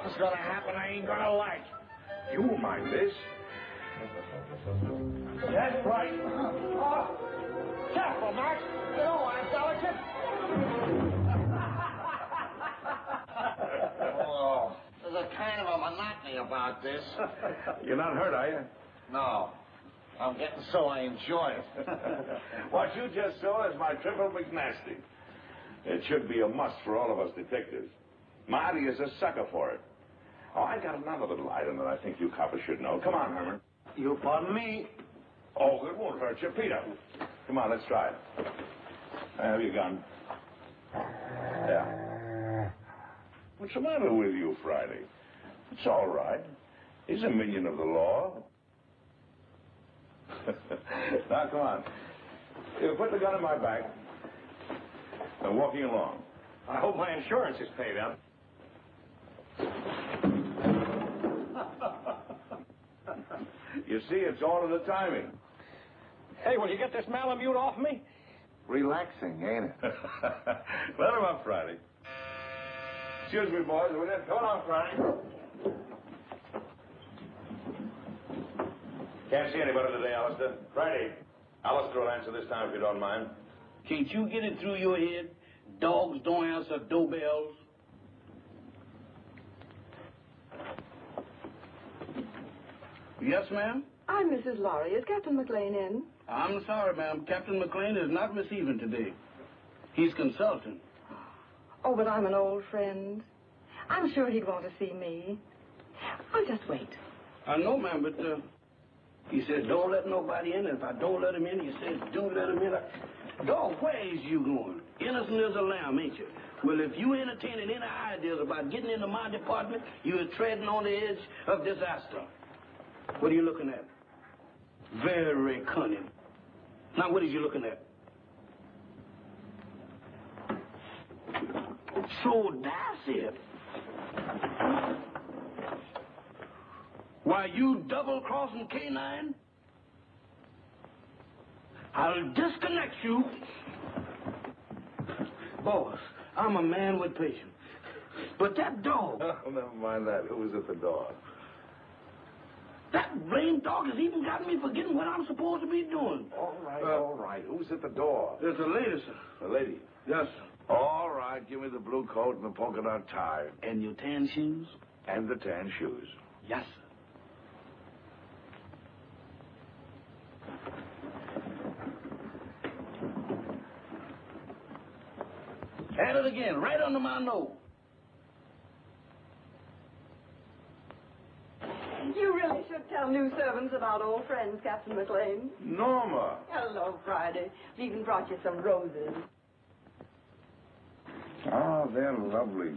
stuff is gonna happen I ain't gonna like. You won't mind this. That's right. Careful, Max. You don't want it delicate. Oh, there's a kind of a monotony about this. You're not hurt, are you? No. I'm getting so I enjoy it. What you just saw is my triple McNasty. It should be a must for all of us detectives. Marty is a sucker for it. Oh, I got another little item that I think you coppers should know. Come on, Herman. You pardon me? Oh, it won't hurt you. Peter. Come on, let's try it. Have your gun. Yeah. What's the matter with you, Friday? It's all right. He's a minion of the law. Now, come on. You put the gun in my back. I'm walking along. I hope my insurance is paid out. You see, it's all in the timing. Hey, will you get this Malamute off me? Relaxing, ain't it? Let him up, Friday. Excuse me, boys. We're going to come on, Friday. Can't see anybody today, Alistair. Friday. Alistair will answer this time if you don't mind. Can't you get it through your head? Dogs don't answer doorbells. Yes, ma'am? I'm Mrs. Lawry. Is Captain Maclain in? I'm sorry, ma'am. Captain Maclain is not receiving today. He's consulting. Oh, but I'm an old friend. I'm sure he'd want to see me. I'll just wait. I know, ma'am, but he said don't let nobody in. If I don't let him in, he said do let him in. Dog, where is you going? Innocent as a lamb, ain't you? Well, if you entertaining any ideas about getting into my department, you're treading on the edge of disaster. What are you looking at? Very cunning. Now, what is you looking at? So that's it. Why, you double-crossing canine? I'll disconnect you. Boss, I'm a man with patience. But that dog... Oh, never mind that. Who was at the door? That blamed dog has even got me forgetting what I'm supposed to be doing. All right. Who's at the door? There's a lady, sir. A lady? Yes, sir. All right. Give me the blue coat and the polka dot tie. And your tan shoes? And the tan shoes. Yes, sir. At it again, right under my nose. You really should tell new servants about old friends, Captain Maclain. Norma. Hello, Friday. We even brought you some roses. Oh, they're lovely.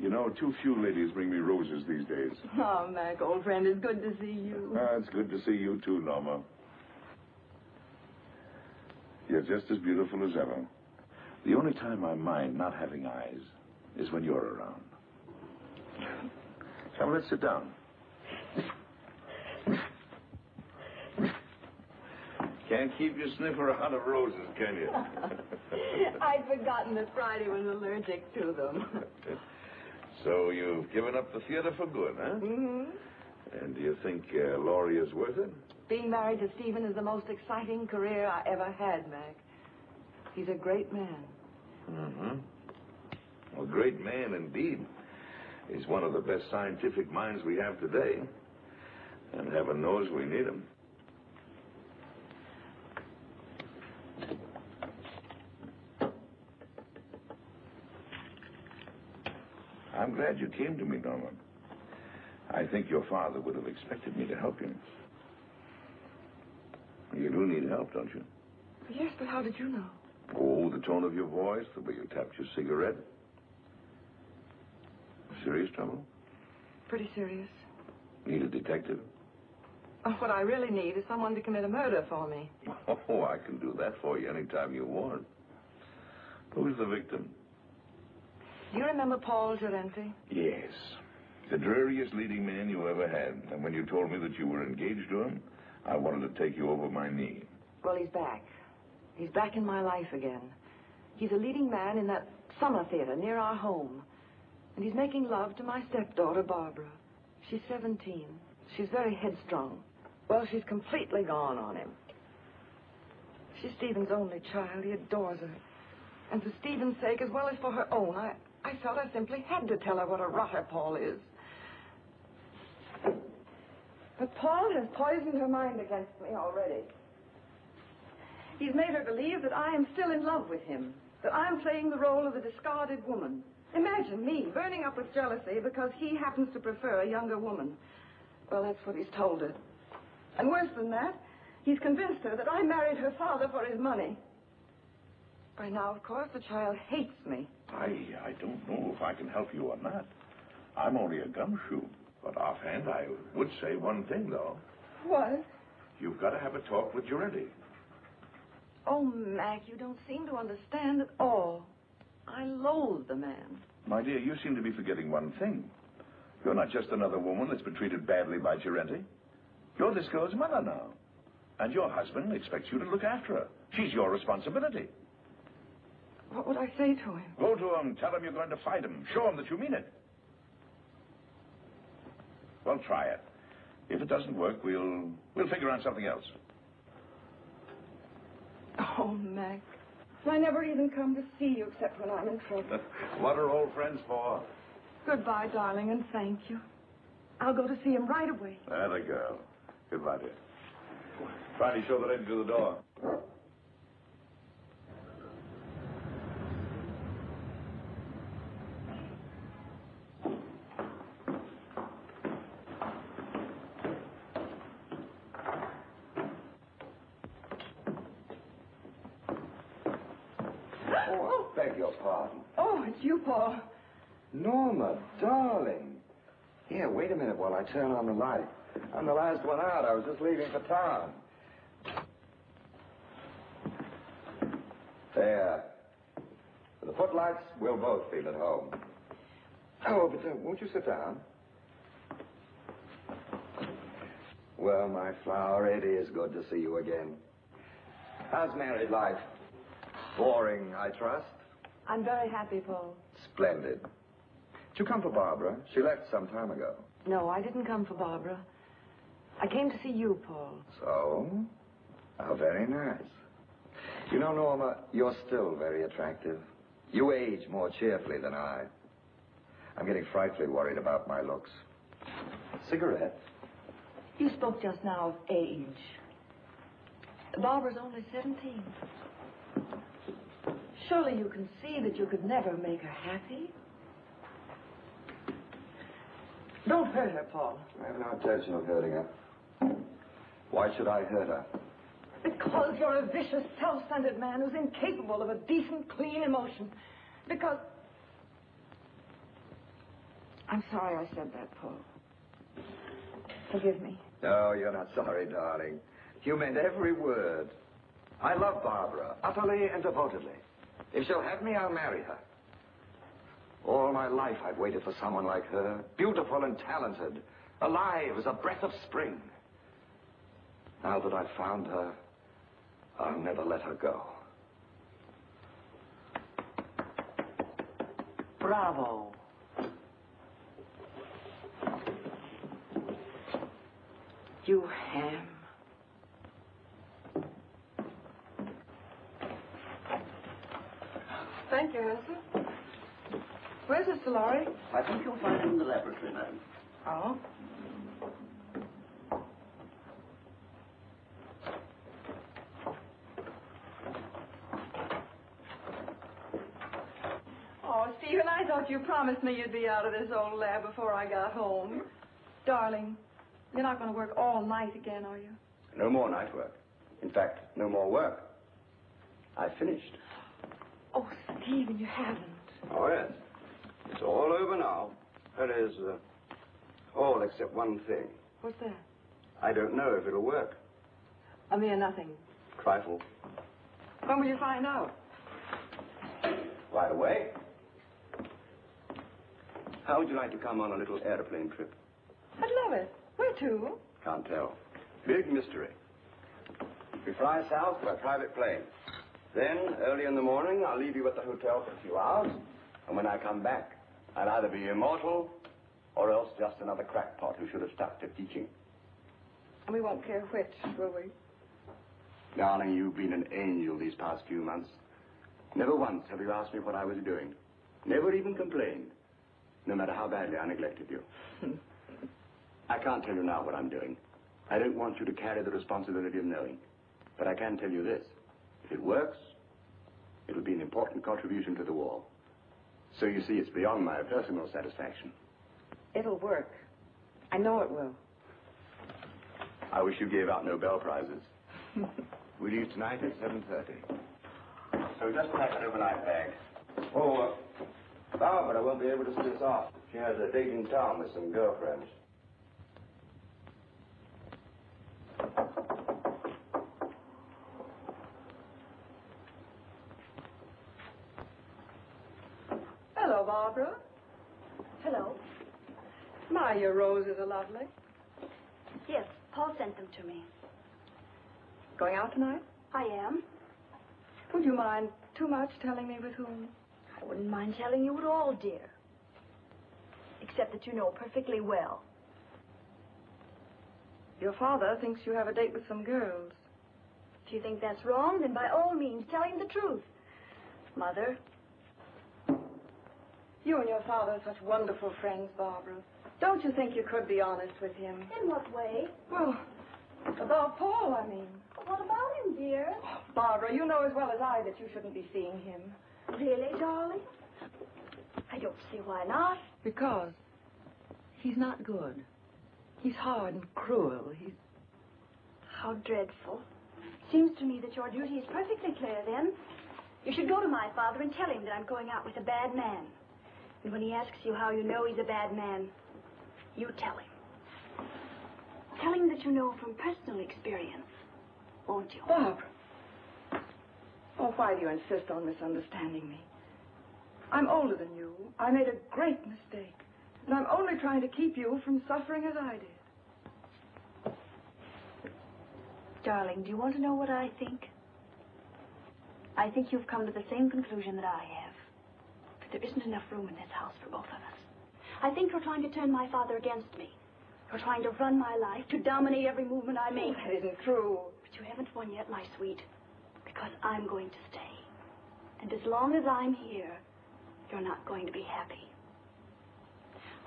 You know, too few ladies bring me roses these days. Oh, Mac, old friend, it's good to see you. It's good to see you, too, Norma. You're just as beautiful as ever. The only time I mind not having eyes is when you're around. Come, let's sit down. Can't keep your sniffer out of roses, can you? I'd forgotten that Friday was allergic to them. So you've given up the theater for good, huh? Mm-hmm. And do you think Lawry is worth it? Being married to Stephen is the most exciting career I ever had, Mac. He's a great man. Mm-hmm. A great man, indeed. He's one of the best scientific minds we have today. And heaven knows we need him. I'm glad you came to me, Norma. I think your father would have expected me to help you. You do need help, don't you? Yes, but how did you know? Oh, the tone of your voice, the way you tapped your cigarette. Serious trouble? Pretty serious. Need a detective? Oh, what I really need is someone to commit a murder for me. Oh, I can do that for you anytime you want. Who's the victim? Do you remember Paul Gerente? Yes. The dreariest leading man you ever had. And when you told me that you were engaged to him, I wanted to take you over my knee. Well, he's back. He's back in my life again. He's a leading man in that summer theater near our home. And he's making love to my stepdaughter, Barbara. She's 17. She's very headstrong. Well, she's completely gone on him. She's Stephen's only child. He adores her. And for Stephen's sake, as well as for her own, I felt I simply had to tell her what a rotter Paul is. But Paul has poisoned her mind against me already. He's made her believe that I am still in love with him, that I'm playing the role of the discarded woman. Imagine me burning up with jealousy because he happens to prefer a younger woman. Well, that's what he's told her. And worse than that, he's convinced her that I married her father for his money. By now, of course, the child hates me. I don't know if I can help you on that. I'm only a gumshoe. But offhand, I would say one thing, though. What? You've got to have a talk with Gerente. Oh, Mac, you don't seem to understand at all. I loathe the man. My dear, you seem to be forgetting one thing. You're not just another woman that's been treated badly by Gerente. You're this girl's mother now. And your husband expects you to look after her. She's your responsibility. What would I say to him? Go to him. Tell him you're going to fight him. Show him that you mean it. Well, try it. If it doesn't work, we'll figure out something else. Oh, Mac. I never even come to see you except when I'm in trouble. What are old friends for? Goodbye, darling, and thank you. I'll go to see him right away. There girl. Goodbye, dear. Try to show the lady to the door. Beg your pardon. Oh, it's you, Paul. Norma, darling. Here, wait a minute while I turn on the light. I'm the last one out. I was just leaving for town. There. With the footlights, we'll both feel at home. Oh, but won't you sit down? Well, my flower, it is good to see you again. How's married life? Boring, I trust? I'm very happy, Paul. Splendid. Did you come for Barbara? She left some time ago. No, I didn't come for Barbara. I came to see you, Paul. So? How very nice. You know, Norma, you're still very attractive. You age more cheerfully than I. I'm getting frightfully worried about my looks. Cigarette? You spoke just now of age. Barbara's only 17. Surely you can see that you could never make her happy. Don't hurt her, Paul. I have no intention of hurting her. Why should I hurt her? Because you're a vicious, self-centered man who's incapable of a decent, clean emotion. Because... I'm sorry I said that, Paul. Forgive me. No, you're not sorry, darling. You meant every word. I love Barbara, utterly and devotedly. If she'll have me, I'll marry her. All my life I've waited for someone like her, beautiful and talented, alive as a breath of spring. Now that I've found her, I'll never let her go. Bravo. You ham. Thank you, Alistair. Where's Mr. Lawry? I think you'll find him in the laboratory, madam. Oh? Oh, Stephen, I thought you promised me you'd be out of this old lab before I got home. Darling, you're not going to work all night again, are you? No more night work. In fact, no more work. I finished. Oh, Stephen, you haven't. Oh, yes. It's all over now. That is, all except one thing. What's that? I don't know if it'll work. A mere nothing. Trifle. When will you find out? Right away. How would you like to come on a little airplane trip? I'd love it. Where to? Can't tell. Big mystery. We fly south by private plane. Then, early in the morning, I'll leave you at the hotel for a few hours. And when I come back, I'll either be immortal or else just another crackpot who should have stuck to teaching. And we won't care which, will we? Darling, you've been an angel these past few months. Never once have you asked me what I was doing. Never even complained, no matter how badly I neglected you. I can't tell you now what I'm doing. I don't want you to carry the responsibility of knowing. But I can tell you this. If it works, it'll be an important contribution to the war. So you see, it's beyond my personal satisfaction. It'll work. I know it will. I wish you gave out Nobel Prizes. We leave tonight at 7:30. So just pack an overnight bag. Oh, Barbara won't be able to see us off. She has a date in town with some girlfriends. Hello, Barbara. Hello. My, your roses are lovely. Yes, Paul sent them to me. Going out tonight? I am. Would you mind too much telling me with whom? I wouldn't mind telling you at all, dear. Except that you know perfectly well. Your father thinks you have a date with some girls. If you think that's wrong, then by all means tell him the truth. Mother. You and your father are such wonderful friends, Barbara. Don't you think you could be honest with him? In what way? Well, about Paul, I mean. What about him, dear? Barbara, you know as well as I that you shouldn't be seeing him. Really, darling? I don't see why not. Because he's not good. He's hard and cruel. He's... How dreadful. Seems to me that your duty is perfectly clear, then. You should go to my father and tell him that I'm going out with a bad man. And when he asks you how you know he's a bad man, you tell him. Tell him that you know from personal experience, won't you? Barbara. Oh, why do you insist on misunderstanding me? I'm older than you. I made a great mistake. And I'm only trying to keep you from suffering as I did. Darling, do you want to know what I think? I think you've come to the same conclusion that I have. That there isn't enough room in this house for both of us. I think you're trying to turn my father against me. You're trying to run my life, to dominate every movement I make. Oh, that isn't true. But you haven't won yet, my sweet. Because I'm going to stay. And as long as I'm here, you're not going to be happy.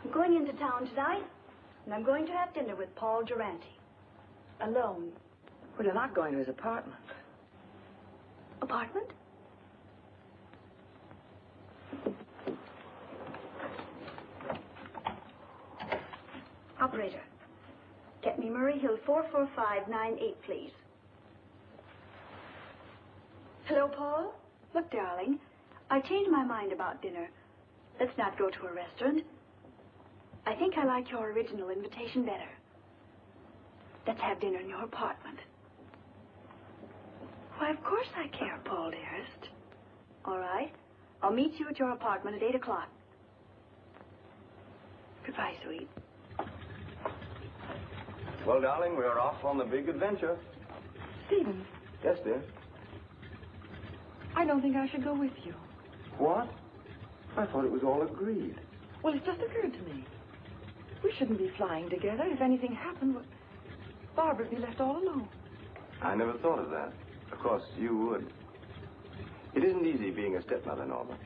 I'm going into town tonight, and I'm going to have dinner with Paul Gerente. Alone. Well, you're not going to his apartment. Apartment? Operator, get me Murray Hill 44598, please. Hello, Paul? Look, darling, I changed my mind about dinner. Let's not go to a restaurant. I think I like your original invitation better. Let's have dinner in your apartment. Why, of course I care, Paul, dearest. All right. I'll meet you at your apartment at 8 o'clock. Goodbye, sweet. Well, darling, we're off on the big adventure. Stephen, Yes, dear. I don't think I should go with you. What? I thought it was all agreed. Well, it just occurred to me. We shouldn't be flying together. If anything happened, well, Barbara'd be left all alone. I never thought of that. Of course, you would. It isn't easy being a stepmother, Norma.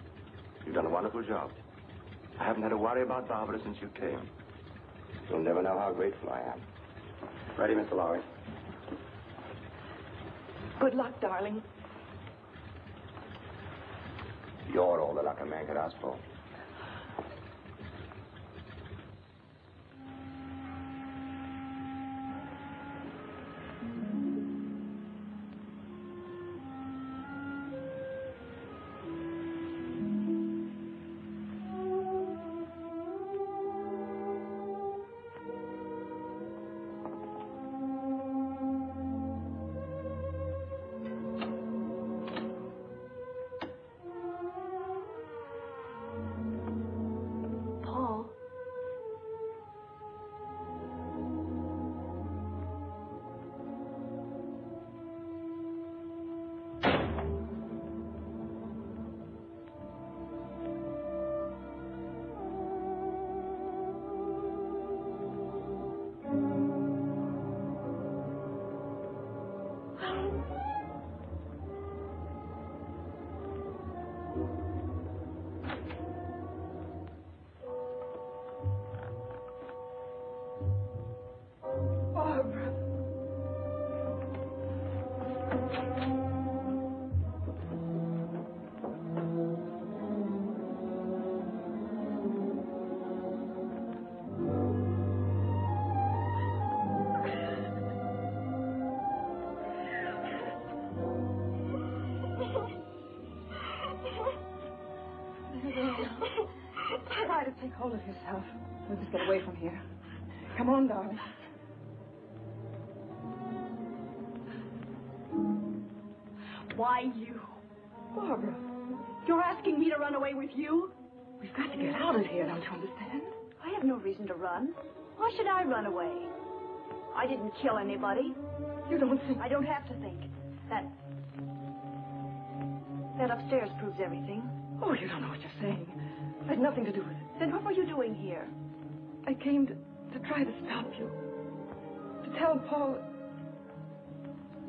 You've done a wonderful job. I haven't had to worry about Barbara since you came. You'll never know how grateful I am. Ready, Mr. Lawry? Good luck, darling. You're all the luck a man could ask for. hold of yourself. We'll just get away from here. Come on, darling. Why you? Barbara, You're asking me to run away with you? we've got to get out of here, don't you understand? I have no reason to run. Why should I run away? I didn't kill anybody. You don't think... I don't have to think. That upstairs proves everything. Oh, you don't know what you're saying. I had nothing to do with it. Then what were you doing here? I came to try to stop you. To tell Paul...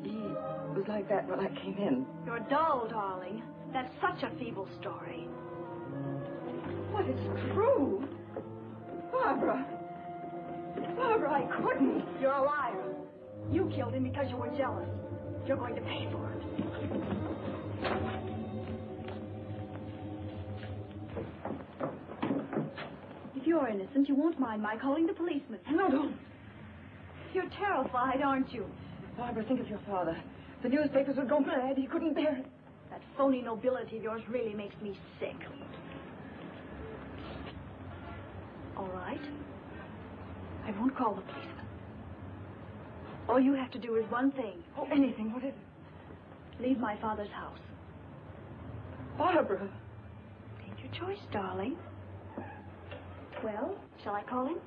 He was like that when I came in. You're dull, darling. That's such a feeble story. But it's true. Barbara. Barbara, I couldn't. You're a liar. You killed him because you were jealous. You're going to pay for it. If you're innocent, you won't mind my calling the policeman. No, don't. You're terrified, aren't you? Barbara, think of your father. The newspapers would go mad. He couldn't bear it. That phony nobility of yours really makes me sick. All right. I won't call the policeman. All you have to do is one thing. Oh, anything. What is it? Leave my father's house. Barbara. Take your choice, darling. Well, shall I call him?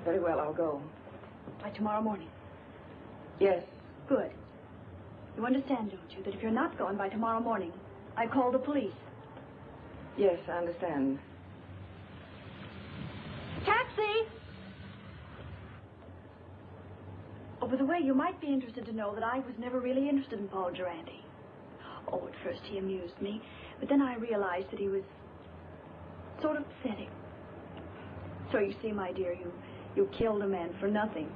Very well, I'll go. By tomorrow morning. Yes. Good. You understand, don't you, that if you're not going by tomorrow morning, I call the police. Yes, I understand. Taxi! Oh, by the way, you might be interested to know that I was never really interested in Paul Gerente. Oh, at first he amused me, but then I realized that he was sort of pathetic. So you see, my dear, you killed a man for nothing.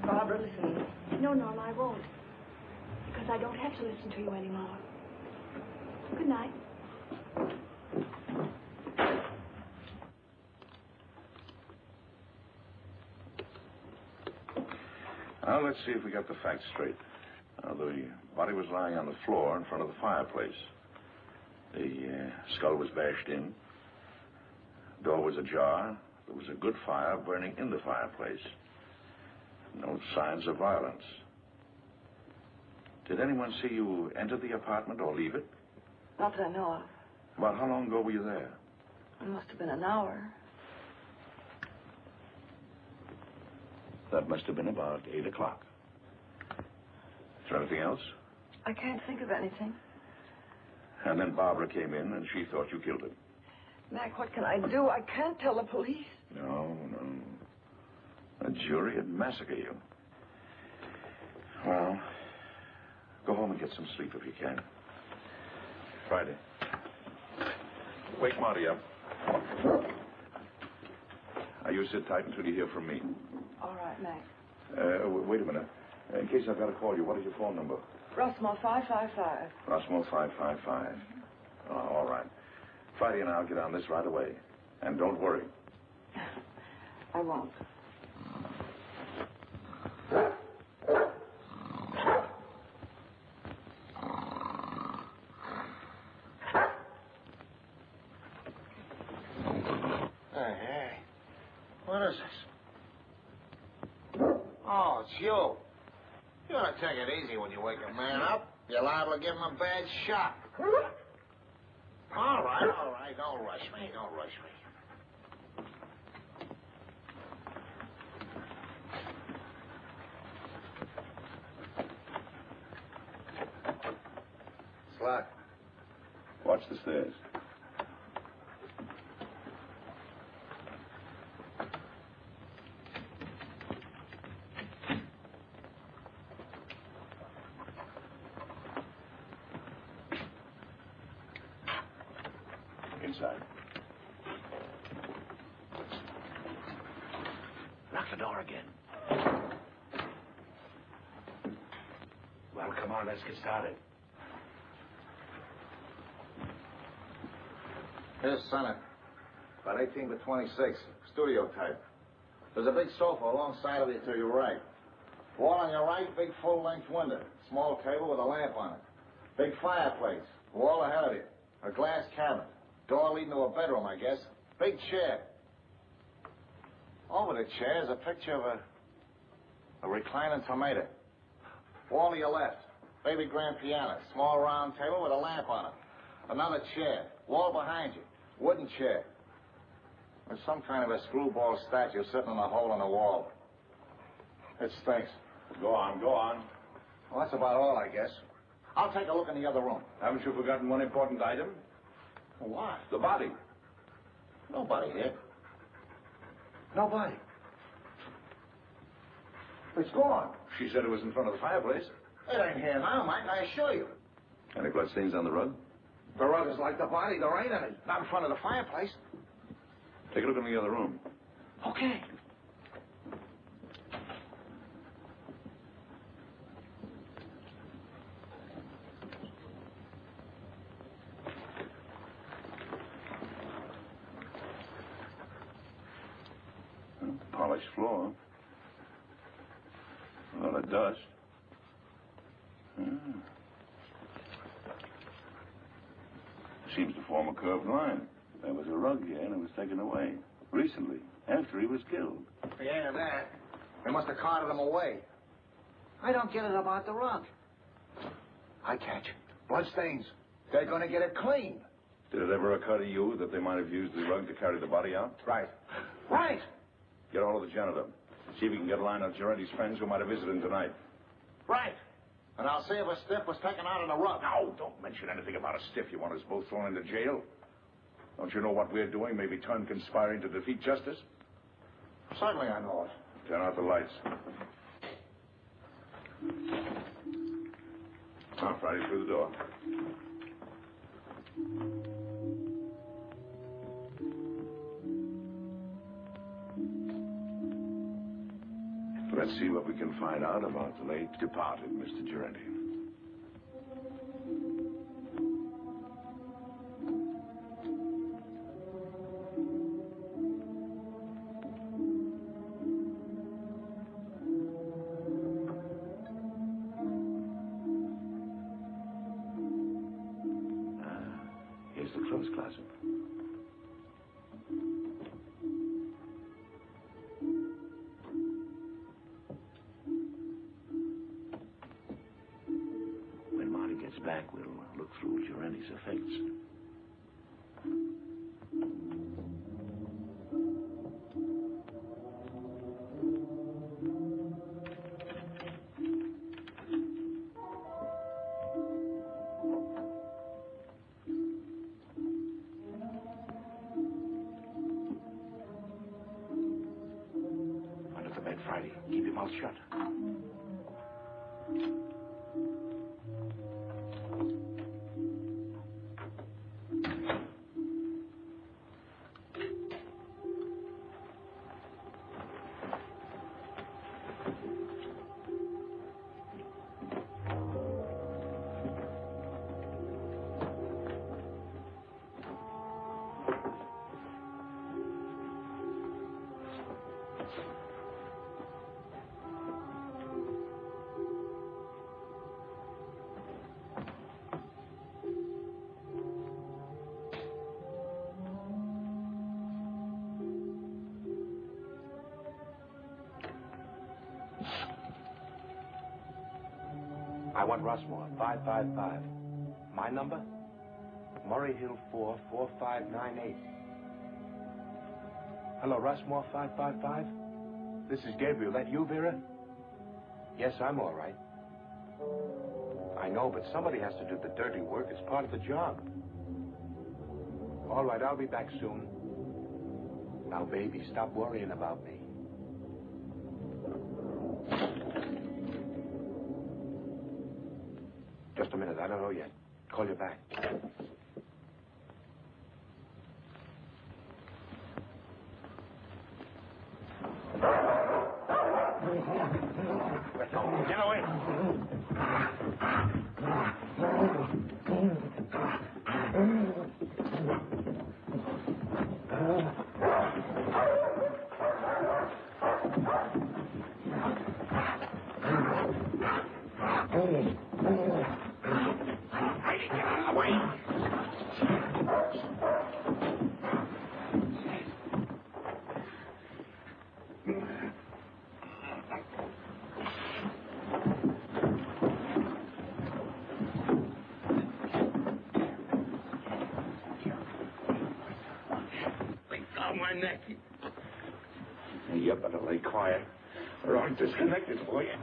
Barbara, listen. No, Norma, I won't. Because I don't have to listen to you anymore. Good night. Now, let's see if we got the facts straight. The body was lying on the floor in front of the fireplace. The skull was bashed in. Door was ajar. There was a good fire burning in the fireplace. No signs of violence. Did anyone see you enter the apartment or leave it? Not that I know of. About how long ago were you there? It must have been an hour. That must have been about 8 o'clock. Is there anything else? I can't think of anything. And then Barbara came in and she thought you killed him. Mac, what can I do? I can't tell the police. No. A jury would massacre you. Well, go home and get some sleep if you can. Friday. Wake Marty up. Now, you sit tight until you hear from me. All right, Mac. Wait a minute. In case I've got to call you, what is your phone number? Rossmore 555. Rossmore 555. Oh, all right. Friday and I'll get on this right away. And don't worry. I won't. Hey. What is this? Oh, it's you. You ought to take it easy when you wake a man up. You're liable to give him a bad shock. All right. Don't rush me. Slack. Watch the stairs. Inside. Lock the door again. Well, come on, let's get started. Here's Senate. About 18 to 26. Studio type. There's a big sofa alongside of you to your right. Wall on your right, big full-length window. Small table with a lamp on it. Big fireplace. Wall ahead of you. A glass cabinet. Door leading to a bedroom, I guess. Big chair. Over the chair is a picture of a reclining tomato. Wall to your left. Baby grand piano. Small round table with a lamp on it. Another chair. Wall behind you. Wooden chair. There's some kind of a screwball statue sitting in a hole in the wall. It stinks. Go on, go on. Well, that's about all, I guess. I'll take a look in the other room. Haven't you forgotten one important item? What? The body. Nobody here. Nobody. It's gone. She said it was in front of the fireplace. It ain't here now, Mike, I assure you. Any bloodstains on the rug? The rug is like the body. There ain't any. Not in front of the fireplace. Take a look in the other room. Okay. Polished floor. A lot of dust. Seems to form a curved line. There was a rug here and it was taken away. Recently, after he was killed. Yeah, that. They must have carted him away. I don't get it about the rug. I catch. Bloodstains. They're gonna get it clean. Did it ever occur to you that they might have used the rug to carry the body out? Right. Right! Get hold of the janitor. See if we can get a line of Gerente's friends who might have visited him tonight. Right. And I'll see if a stiff was taken out of the rug. No, don't mention anything about a stiff. You want us both thrown into jail? Don't you know what we're doing may be turned conspiring to defeat justice? Certainly I know it. Turn out the lights. Friday through the door. Let's see what we can find out about the late departed Mr. Gerente. Here's the clothes closet. When Marty gets back, we'll look through Gerente's effects. Friday. Keep your mouth shut. I want Rossmore, 555. My number? Murray Hill 4, 4598. Hello, Rossmore, 555? This is Gabriel. That you, Vera? Yes, I'm all right. I know, but somebody has to do the dirty work. It's part of the job. All right, I'll be back soon. Now, baby, stop worrying about me. Just a minute. I don't know yet. Call you back. Get away. You better lay quiet, or I'll disconnect it for you.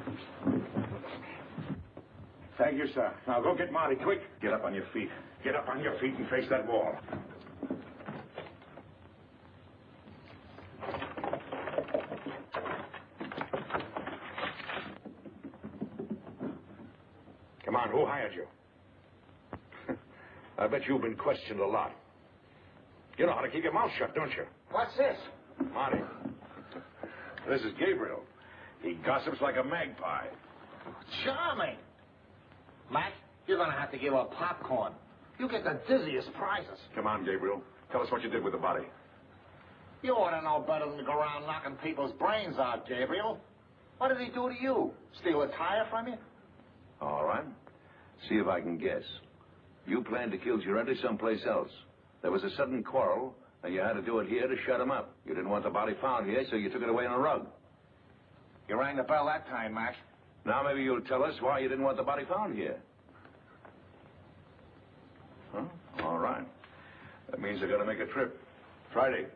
Thank you, sir. Now go get Marty, quick. Get up on your feet. Get up on your feet and face that wall. Come on, who hired you? I bet you've been questioned a lot. You know how to keep your mouth shut, don't you? What's this? Marty. This is Gabriel. He gossips like a magpie. Charming. Mac, you're going to have to give up popcorn. You get the dizziest prizes. Come on, Gabriel. Tell us what you did with the body. You ought to know better than to go around knocking people's brains out, Gabriel. What did he do to you? Steal a tire from you? All right. See if I can guess. You planned to kill Gerente someplace else. There was a sudden quarrel, and you had to do it here to shut him up. You didn't want the body found here, so you took it away on a rug. You rang the bell that time, Mac. Now maybe you'll tell us why you didn't want the body found here. Huh? All right. That means they're going to make a trip. Friday.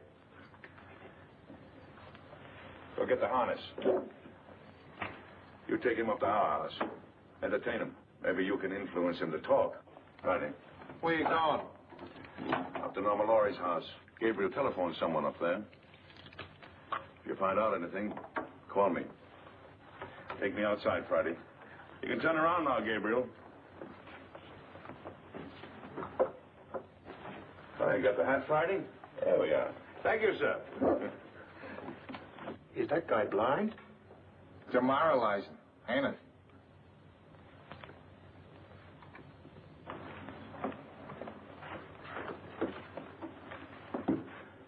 Go get the harness. You take him up to our house. Entertain him. Maybe you can influence him to talk. Friday. Where you going? Up to Norma Lawry's house. Gabriel telephoned someone up there. If you find out anything, call me. Take me outside, Friday. You can turn around now, Gabriel. I got the hat, Friday? There we are. Thank you, sir. Is that guy blind? Demoralizing, ain't it?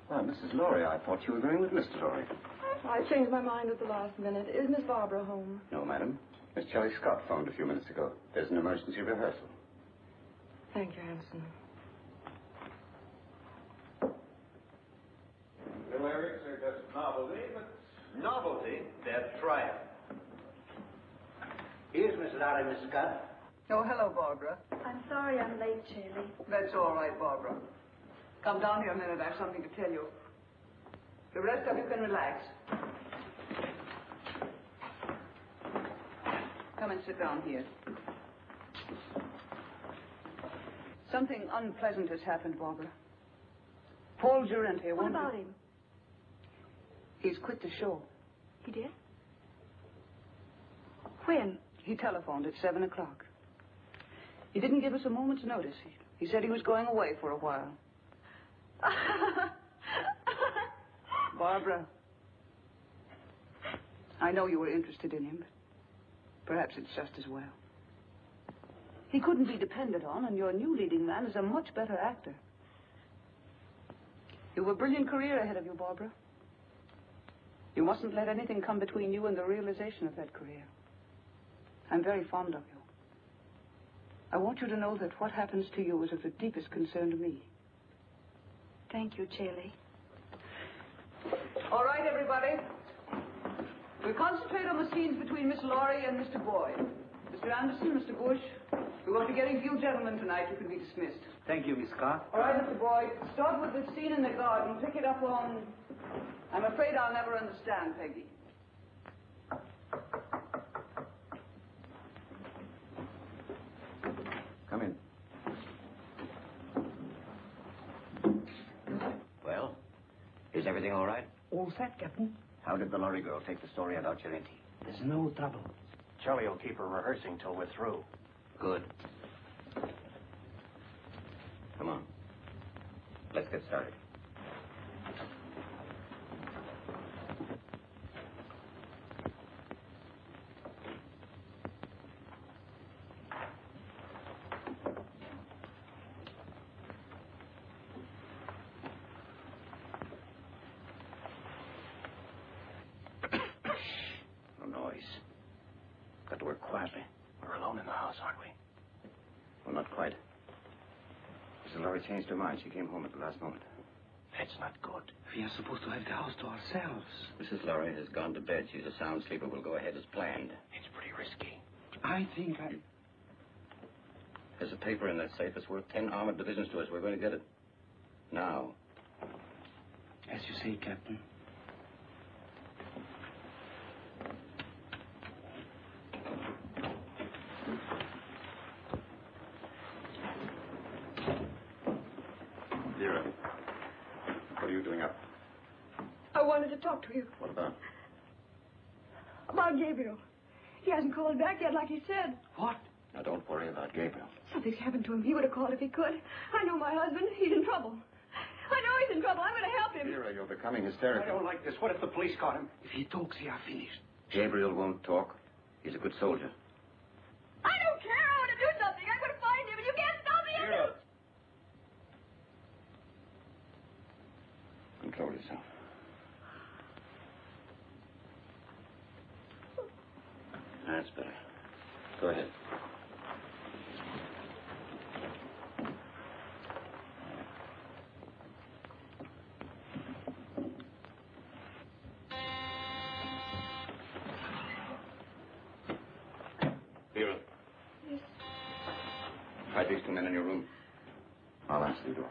Well, Mrs. Lawry, I thought you were going with Mr. Lawry. I changed my mind at the last minute. Is Miss Barbara home? No, madam. Miss Charlie Scott phoned a few minutes ago. There's an emergency rehearsal. Thank you, Hanson. The lyrics are just novelty, but novelty, that's right. Here's Miss Lawry, Miss Scott. Oh, hello, Barbara. I'm sorry I'm late, Shirley. That's all right, Barbara. Come down here a minute. I have something to tell you. The rest of you can relax. Come and sit down here. Something unpleasant has happened, Barbara. Paul Gerente. What about him? He's quit the show. He did? When? He telephoned at 7 o'clock. He didn't give us a moment's notice. He said he was going away for a while. Barbara, I know you were interested in him, but perhaps it's just as well. He couldn't be depended on, and your new leading man is a much better actor. You have a brilliant career ahead of you, Barbara. You mustn't let anything come between you and the realization of that career. I'm very fond of you. I want you to know that what happens to you is of the deepest concern to me. Thank you, Shirley. All right, everybody. We'll concentrate on the scenes between Miss Lawry and Mr. Boyd. Mr. Anderson, Mr. Bush, we're going to be getting few gentlemen tonight. You can be dismissed. Thank you, Miss Scott. All right, Mr. Boyd. Start with the scene in the garden. Pick it up on... I'm afraid I'll never understand, Peggy. Come in. Well, is everything all right? All set, Captain. How did the Lawry girl take the story about Gerente? There's no trouble. Charlie will keep her rehearsing till we're through. Good. Come on. Let's get started. Got to work quietly. We're alone in the house, aren't we? Well, not quite. Mrs. Lawry changed her mind. She came home at the last moment. That's not good. We are supposed to have the house to ourselves. Mrs. Lawry has gone to bed. She's a sound sleeper. We'll go ahead as planned. It's pretty risky. I think There's a paper in that safe that's worth 10 armored divisions to us. We're going to get it now. As you say, Captain. Vera, what are you doing up? I wanted to talk to you. What about? About Gabriel. He hasn't called back yet like he said. What? Now, don't worry about Gabriel. Something's happened to him. He would have called if he could. I know my husband. He's in trouble. I know he's in trouble. I'm going to help him. Vera, you're becoming hysterical. I don't like this. What if the police caught him? If he talks, he are finished. Gabriel won't talk. He's a good soldier. I don't care. I want to do something. I'm going to find him, and you can't stop me. Vera! Control yourself. That's better. Go ahead. Vera. Yes. Try these two men in your room. I'll answer the door.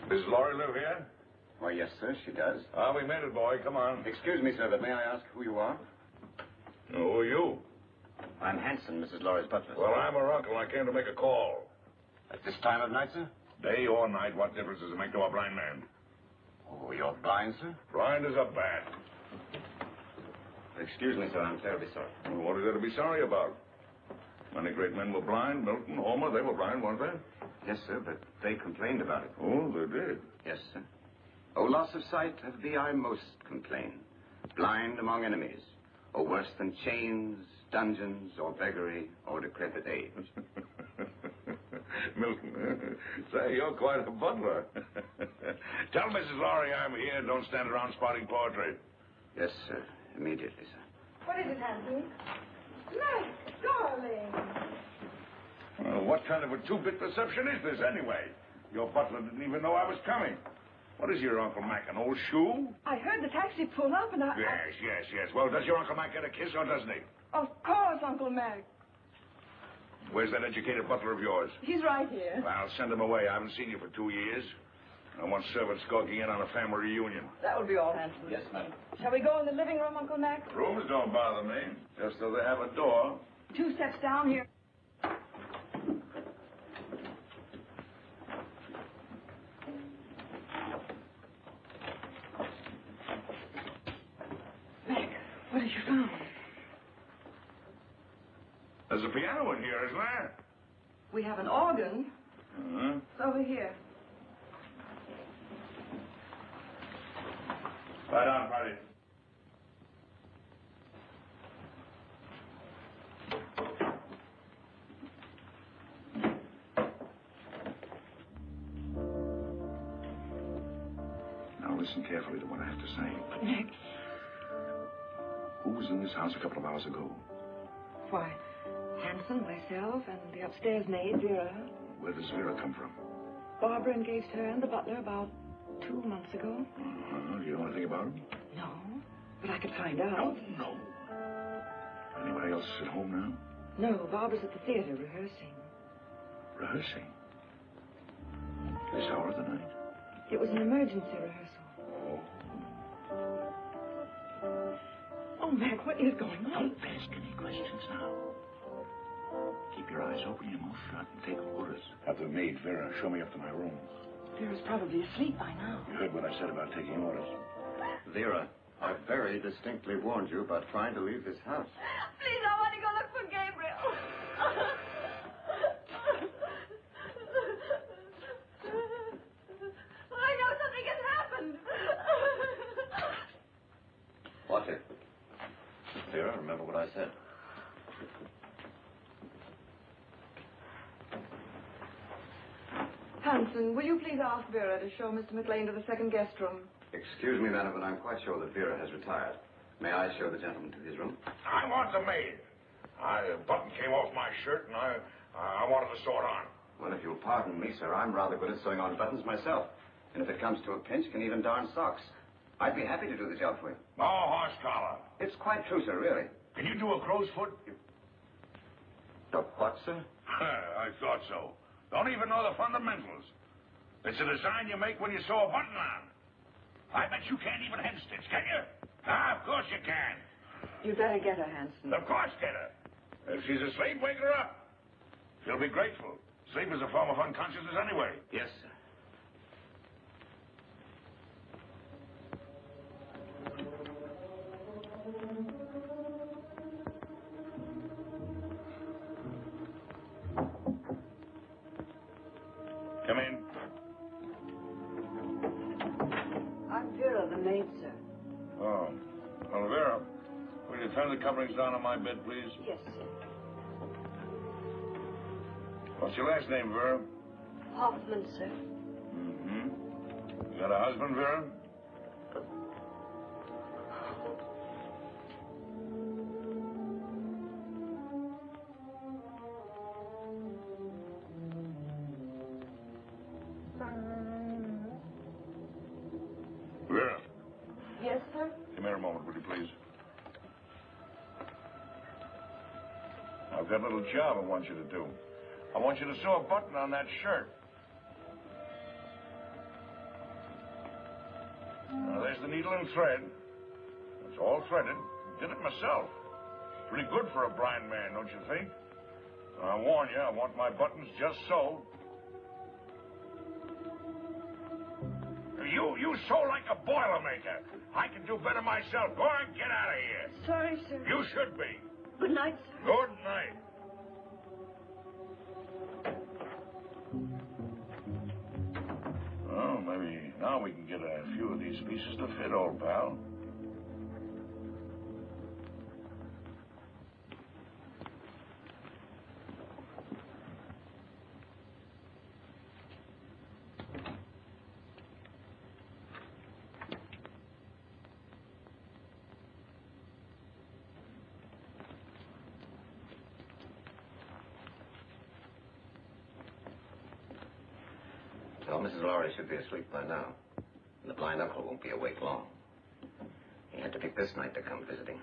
Does Lawry live here? Why, yes, sir, she does. Ah, we made it, boy. Come on. Excuse me, sir, but may I ask who you are? Who are you? I'm Hanson, Mrs. Lawry's butler. Well, I'm her uncle. I came to make a call. At this time of night, sir? Day or night, what difference does it make to a blind man? Oh, you're blind, sir? Blind as a bat. Excuse me, sir, I'm terribly sorry. Well, what is there to be sorry about? Many great men were blind. Milton, Homer, they were blind, weren't they? Yes, sir, but they complained about it. Oh, they did. Yes, sir. Oh, loss of sight, of thee I most complain. Blind among enemies, or worse than chains, dungeons, or beggary, or decrepit age. Milton, say, you're quite a butler. Tell Mrs. Lawry I'm here. Don't stand around spouting poetry. Yes, sir. Immediately, sir. What is it, Hanson? Max, darling. Well, what kind of a two-bit reception is this, anyway? Your butler didn't even know I was coming. What is your Uncle Mac, an old shoe? I heard the taxi pull up and I... Yes. Well, does your Uncle Mac get a kiss or doesn't he? Of course, Uncle Mac. Where's that educated butler of yours? He's right here. Well, send him away. I haven't seen you for 2 years. I want servants skulking in on a family reunion. That would be all, Hanson. Yes, madam. Shall we go in the living room, Uncle Mac? Rooms don't bother me, just so they have a door. 2 steps down here. Mac, what have you found? There's a piano in here, isn't there? We have an organ. Uh-huh. It's over here. Lie down, Marty. Now listen carefully to what I have to say. Mac. Who was in this house a couple of hours ago? Why, Hanson, myself, and the upstairs maid, Vera. Where does Vera come from? Barbara engaged her and the butler about 2 months ago. Do you know anything about him? No, but I could find out. No. Anybody else at home now? No, Barbara's at the theater rehearsing. Rehearsing? This hour of the night? It was an emergency rehearsal. Oh. Oh, Mac, what is going on? Don't ask any questions now. Keep your eyes open, your mouth shut, and take orders. Have the maid, Vera, show me up to my room. Vera's probably asleep by now. You heard what I said about taking orders. Vera, I very distinctly warned you about trying to leave this house. Please, I want to go look for Gabriel. I know something has happened. Watch it. Vera, remember what I said. Hanson, will you please ask Vera to show Mr. Maclain to the second guest room? Excuse me, madam, but I'm quite sure that Vera has retired. May I show the gentleman to his room? I want the maid. A button came off my shirt, and I wanted to sew it on. Well, if you'll pardon me, sir, I'm rather good at sewing on buttons myself. And if it comes to a pinch, can even darn socks. I'd be happy to do the job for you. Oh, horse collar. It's quite true, sir, really. Can you do a crow's foot? The what, sir? I thought so. Don't even know the fundamentals. It's a design you make when you sew a button on. I bet you can't even hem stitch, can you? Ah, of course you can. You better get her, Hanson. Of course get her. If she's asleep, wake her up. She'll be grateful. Sleep is a form of unconsciousness anyway. Yes, sir. Come in. I'm Vera, the maid, sir. Oh. Well, Vera, will you turn the coverings down on my bed, please? Yes, sir. What's your last name, Vera? Hoffman, sir. Mm-hmm. You got a husband, Vera? Vera, Yes, sir? come here a moment, would you please? I've got a little job I want you to do. I want you to sew a button on that shirt. Now, there's the needle and thread. It's all threaded. Did it myself. Pretty good for a blind man, don't you think? I warn you, I want my buttons just sewed. You sew like a Boilermaker. I can do better myself. Go on, get out of here. Sorry, sir. You should be. Good night, sir. Good night. Well, maybe now we can get a few of these pieces to fit, old pal. Well, Mrs. Lawry should be asleep by now. And the blind uncle won't be awake long. He had to pick this night to come visiting.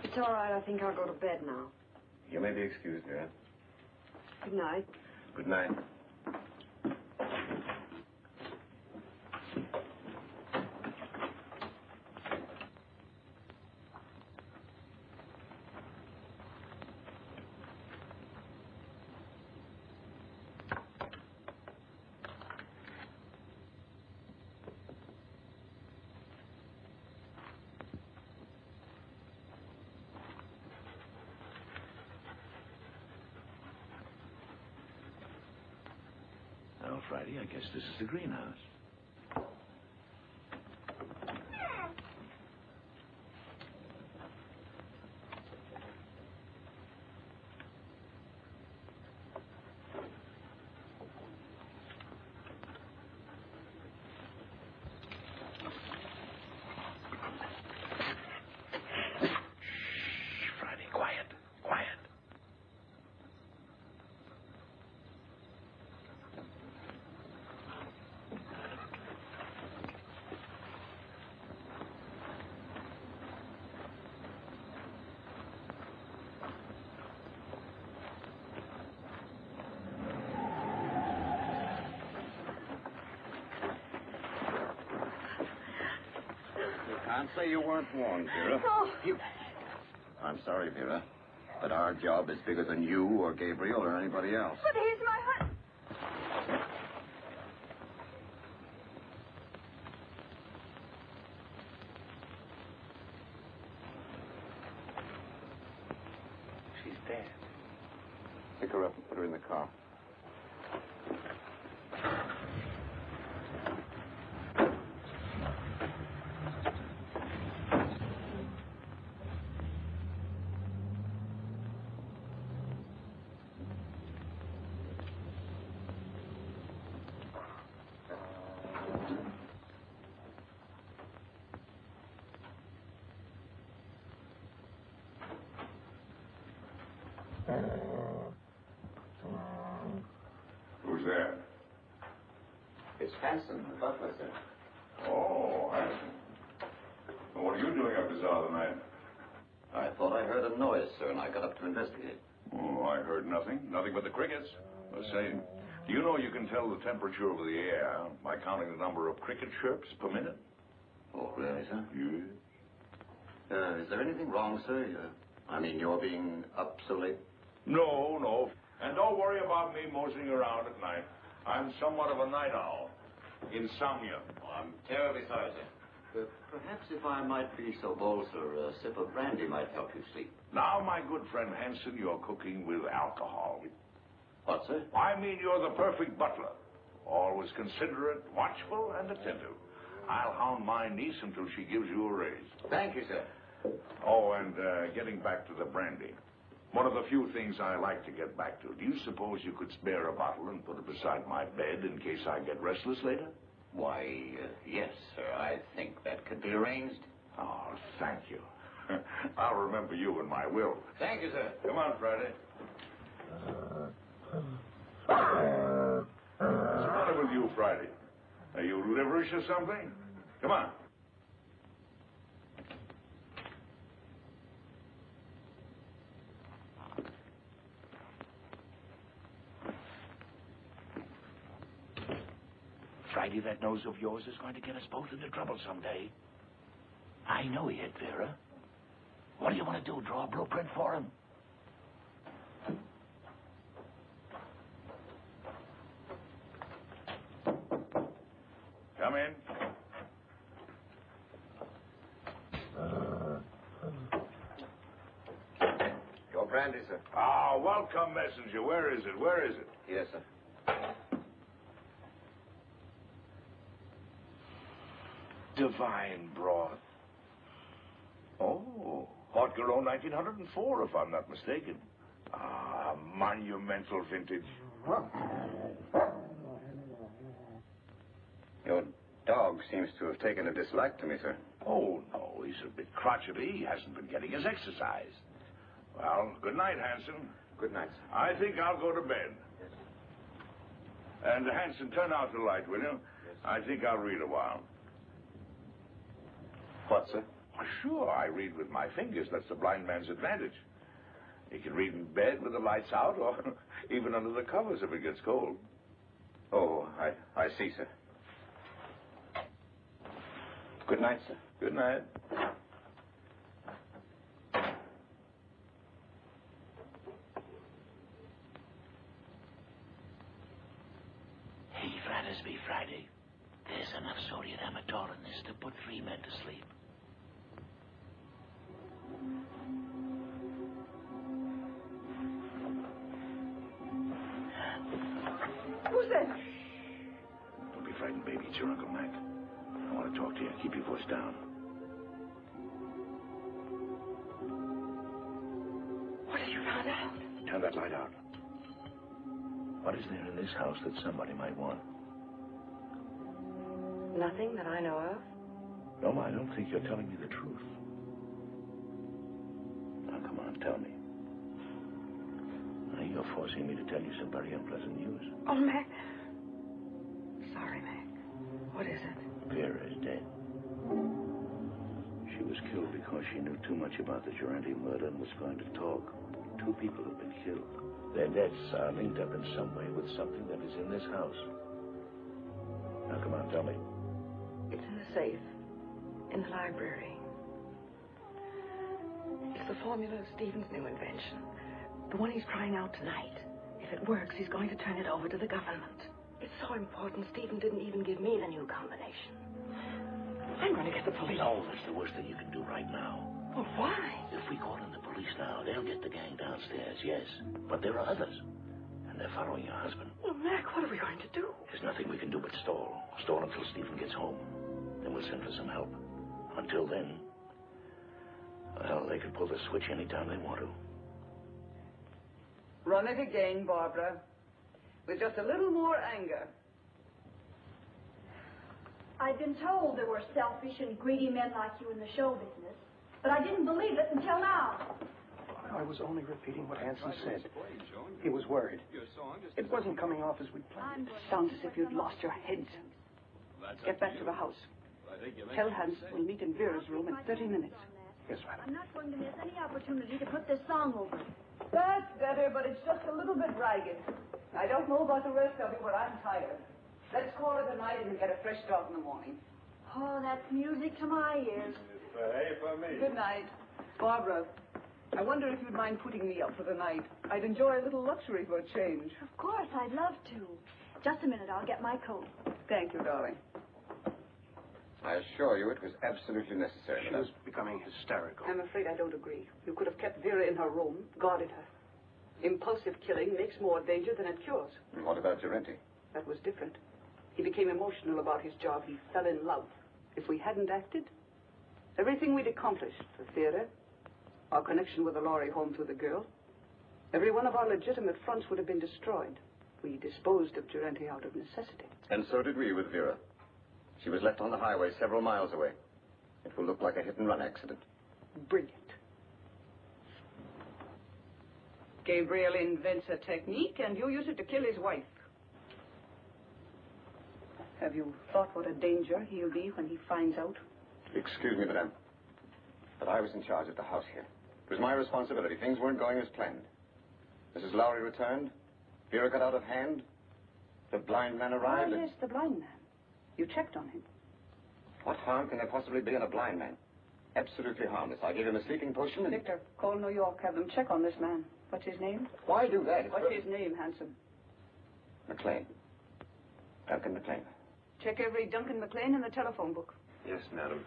It's all right. I think I'll go to bed now. You may be excused, Vera. Good night. Good night. Well, Friday, I guess this is the greenhouse. Can't say you weren't warned, Vera. Oh. I'm sorry, Vera, but our job is bigger than you or Gabriel or anybody else. But he's my husband. She's dead. Pick her up and put her in the car. Who's there? It's Hanson, the butler, sir. Oh, Hanson. Well, what are you doing up this hour of the night? I thought I heard a noise, sir, and I got up to investigate. Oh, I heard nothing. Nothing but the crickets. I say, do you know you can tell the temperature of the air by counting the number of cricket chirps per minute? Oh, really, sir? Yes. Is there anything wrong, sir? You're being up so late? No, no. And don't worry about me moseying around at night. I'm somewhat of a night owl. Insomnia. Oh, I'm terribly sorry, sir. Perhaps if I might be so bold, sir, a sip of brandy might help you sleep. Now, my good friend Hanson, you're cooking with alcohol. What, sir? I mean, you're the perfect butler. Always considerate, watchful, and attentive. I'll hound my niece until she gives you a raise. Thank you, sir. Oh, and getting back to the brandy. One of the few things I like to get back to. Do you suppose you could spare a bottle and put it beside my bed in case I get restless later? Why, yes, sir. I think that could be arranged. Oh, thank you. I'll remember you in my will. Thank you, sir. Come on, Friday. What's the matter with you, Friday? Are you liverish or something? Come on. Friday, that nose of yours is going to get us both into trouble someday. I know it, Vera. What do you want to do, draw a blueprint for him? Come in. Your brandy, sir. Ah, welcome messenger. Where is it? Where is it? Yes, sir. Divine broth. Oh, Haute Garonne 1904, if I'm not mistaken. Ah, monumental vintage. Your dog seems to have taken a dislike to me, sir. Oh, no, he's a bit crotchety. He hasn't been getting his exercise. Well, good night, Hanson. Good night, sir. I think I'll go to bed. And, Hanson, turn out the light, will you? Yes. I think I'll read a while. What, sir? Oh, sure, I read with my fingers. That's the blind man's advantage. He can read in bed with the lights out or even under the covers if it gets cold. Oh, I see, sir. Good night, sir. Good night. Hey, Fratersby, Friday. There's enough sodium amytal in this to put 3 men to sleep. Who's there? Don't be frightened, baby. It's your Uncle Mac. I want to talk to you. Keep your voice down. What have you found out? Turn that light out. What is there in this house that somebody might want? Nothing that I know of. No, I don't think you're telling me the truth. Now, come on, tell me. Now, you're forcing me to tell you some very unpleasant news. Oh, Mac. Sorry, Mac. What is it? Vera is dead. She was killed because she knew too much about the Gerente murder and was going to talk. 2 people have been killed. Their deaths are linked up in some way with something that is in this house. Now, come on, tell me. It's in the safe. In the library. It's the formula of Stephen's new invention. The one he's trying out tonight. If it works, he's going to turn it over to the government. It's so important, Stephen didn't even give me the new combination. I'm going to get the police. No, that's the worst thing you can do right now. Well, why? If we call in the police now, they'll get the gang downstairs, yes. But there are others. And they're following your husband. Well, Mac, what are we going to do? There's nothing we can do but stall. Stall until Stephen gets home. Then we'll send for some help. Until then, well, they could pull the switch anytime they want to. Run it again, Barbara. With just a little more anger. I've been told there were selfish and greedy men like you in the show business, but I didn't believe it until now. I was only repeating what Hanson said. He was worried. It wasn't coming off as we planned. Sounds as if you'd lost your heads. Get back to the house. Tell Hanson we'll meet in Vera's room in 30 minutes. Yes, madam. I'm not going to miss any opportunity to put this song over. That's better, but it's just a little bit ragged. I don't know about the rest of you, but I'm tired. Let's call it a night and get a fresh start in the morning. Oh, that's music to my ears. Hey, for me. Good night. Barbara, I wonder if you'd mind putting me up for the night. I'd enjoy a little luxury for a change. Of course, I'd love to. Just a minute, I'll get my coat. Thank you, darling. I assure you it was absolutely necessary. She was becoming hysterical. I'm afraid I don't agree. You could have kept Vera in her room, guarded her. Impulsive killing makes more danger than it cures. And what about Gerente? That was different. He became emotional about his job. He fell in love. If we hadn't acted, everything we'd accomplished, the theater, our connection with the Lawry home through the girl, every one of our legitimate fronts would have been destroyed. We disposed of Gerente out of necessity. And so did we with Vera. She was left on the highway several miles away. It will look like a hit-and-run accident. Brilliant. Gabriel invents a technique, and you use it to kill his wife. Have you thought what a danger he'll be when he finds out? Excuse me, madame, but I was in charge of the house here. It was my responsibility. Things weren't going as planned. Mrs. Lawry returned. Vera got out of hand. The blind man arrived. Oh, yes, the blind man. You checked on him. What harm can there possibly be in a blind man? Absolutely harmless. I gave him a sleeping potion and... Victor, call New York. Have them check on this man. What's his name? Why do that? What's his name, Hanson? Maclain. Duncan Maclain. Check every Duncan Maclain in the telephone book. Yes, madam.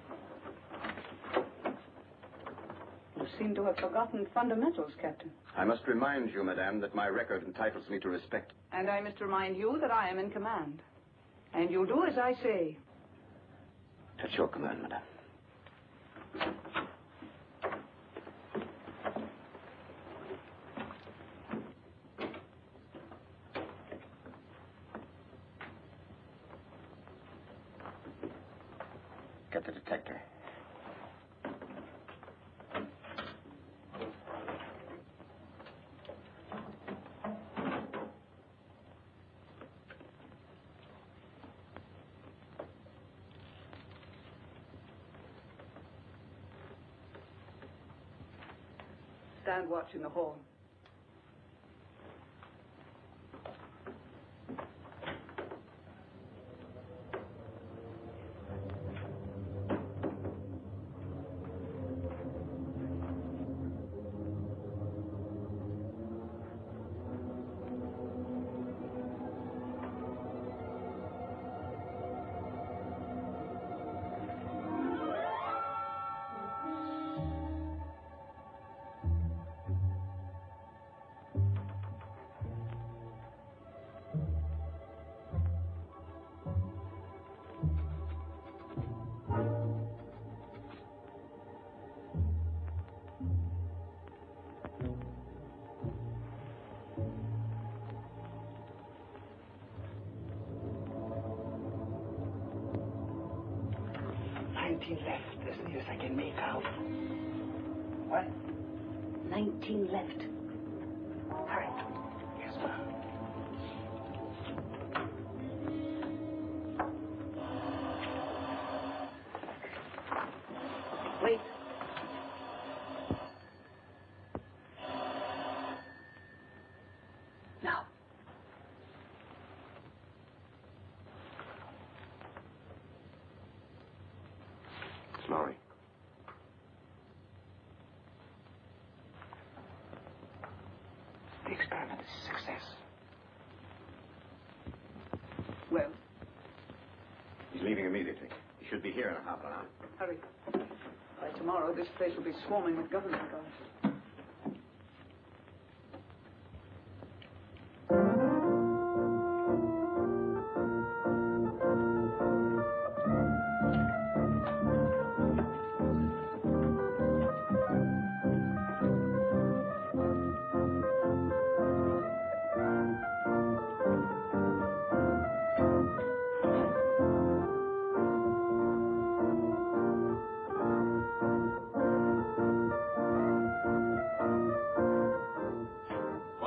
You seem to have forgotten fundamentals, Captain. I must remind you, madame, that my record entitles me to respect. And I must remind you that I am in command. And you'll do as I say. At your command, madame. Get the detector. Stand watch in the hall. Left, as near as I can make out. What? 19 left. Hurry. Yes, ma'am. Wait. Now. Lawry. The experiment is a success. Well, He's leaving immediately. He should be here in a half an hour. hurry. By tomorrow, this place will be swarming with government guards.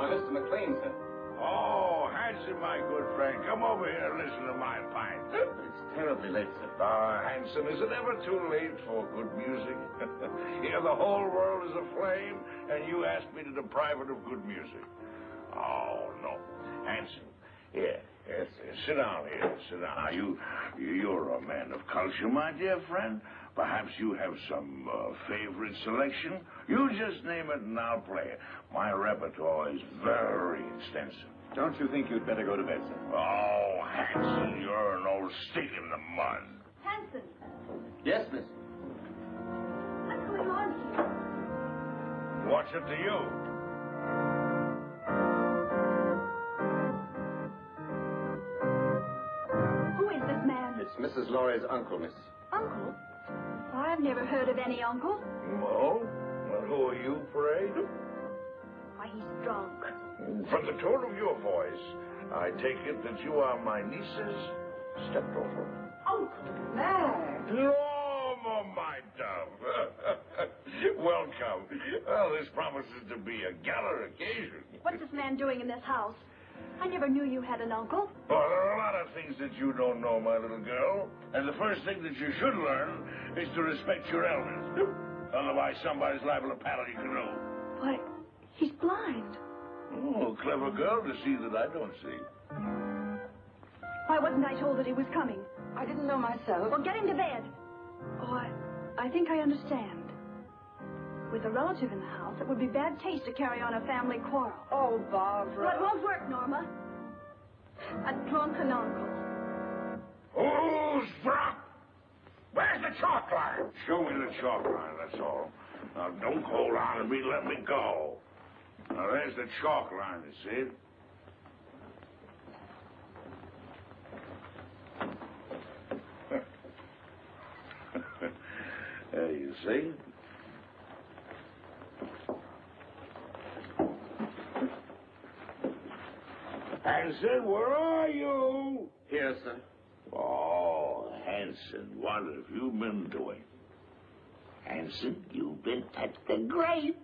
Why, Mr. Maclain, sir. Oh, Hanson, my good friend, come over here and listen to my pipe. It's terribly late, sir. Hanson, is it ever too late for good music? Here the whole world is aflame, and you ask me to deprive it of good music. Oh, no. Hanson, here, sit down here, sit down. Now, you're a man of culture, my dear friend. Perhaps you have some favorite selection. You just name it and I'll play it. My repertoire is very extensive. Don't you think you'd better go to bed, sir? Oh, Hanson, you're an old stick in the mud. Hanson, Yes, miss. what's going on here? What's it to you? Who is this man? It's Mrs. Lawry's uncle, miss. Uncle? I've never heard of any uncle. No? Well, who are you, pray? Why, he's drunk. From the tone of your voice, I take it that you are my niece's stepdaughter. Uncle Mac. Norma, my dove. Welcome. Well, this promises to be a gala occasion. What's this man doing in this house? I never knew you had an uncle. Well, there are a lot of things that you don't know, my little girl. And the first thing that you should learn is to respect your elders. Otherwise, somebody's liable to paddle your canoe. Why, he's blind. Oh, clever girl to see that I don't see. Why wasn't I told that he was coming? I didn't know myself. Well, get him to bed. Oh, I think I understand. With a relative in the house, it would be bad taste to carry on a family quarrel. Oh, Barbara. Well, it won't work, Norma. A drunken uncle. Who's drunk? Where's the chalk line? Show me the chalk line, that's all. Now, don't hold on to me, let me go. Now, there's the chalk line, you see it? There you see. Hanson, where are you? Here, sir. Oh, Hanson, what have you been doing? Hanson, you've been at the grape.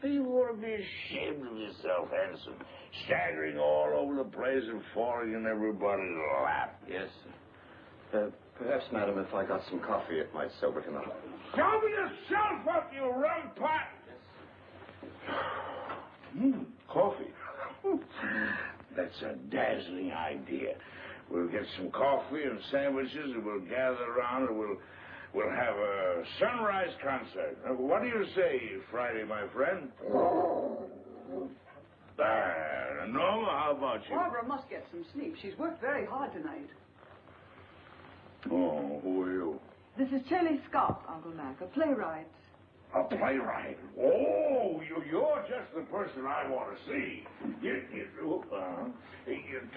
You ought to be ashamed of yourself, Hanson. Staggering all over the place and falling in everybody's lap. Yes, sir. Perhaps, madam, if I got some coffee, it might sober him up. Show me yourself up, you rum pot! Coffee. That's a dazzling idea. We'll get some coffee and sandwiches, and we'll gather around, and we'll have a sunrise concert. What do you say, Friday, my friend? Norma, how about you? Barbara must get some sleep. She's worked very hard tonight. Oh, who are you? This is Shirley Scott, Uncle Mac, a playwright. A playwright? Oh, you're just the person I want to see.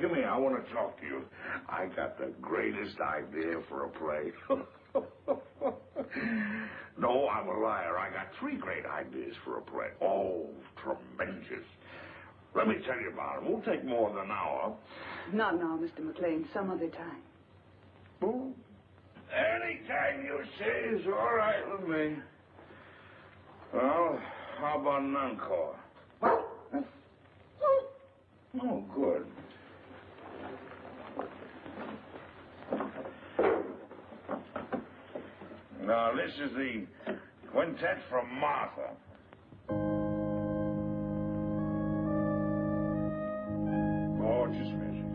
Come here, I want to talk to you. I got the greatest idea for a play. No, I'm a liar. I got 3 great ideas for a play. Oh, tremendous. Let me tell you about it. It won't take more than an hour. Not now, Mr. Maclain. Some other time. Oh, anytime you say is all right with me. Well, how about an encore? Oh, good. Now, this is the quintet from Martha. Gorgeous music.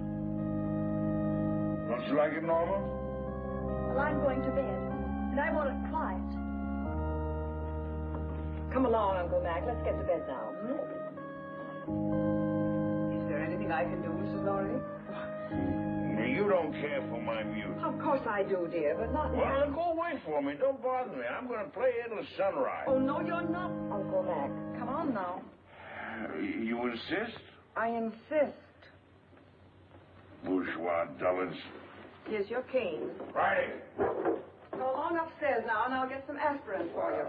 Don't you like it, Norma? Well, I'm going to bed, and I want it quiet. Come along, Uncle Mac. Let's get to bed now. Is there anything I can do, Mrs. Lawry? You don't care for my music. Of course I do, dear, but not... Well, then go away for me. Don't bother me. I'm going to play until sunrise. Oh, no, you're not, Uncle Mac. Come on now. You insist? I insist. Bourgeois dullets. Here's your cane. Right. Go along upstairs now, and I'll get some aspirin for you.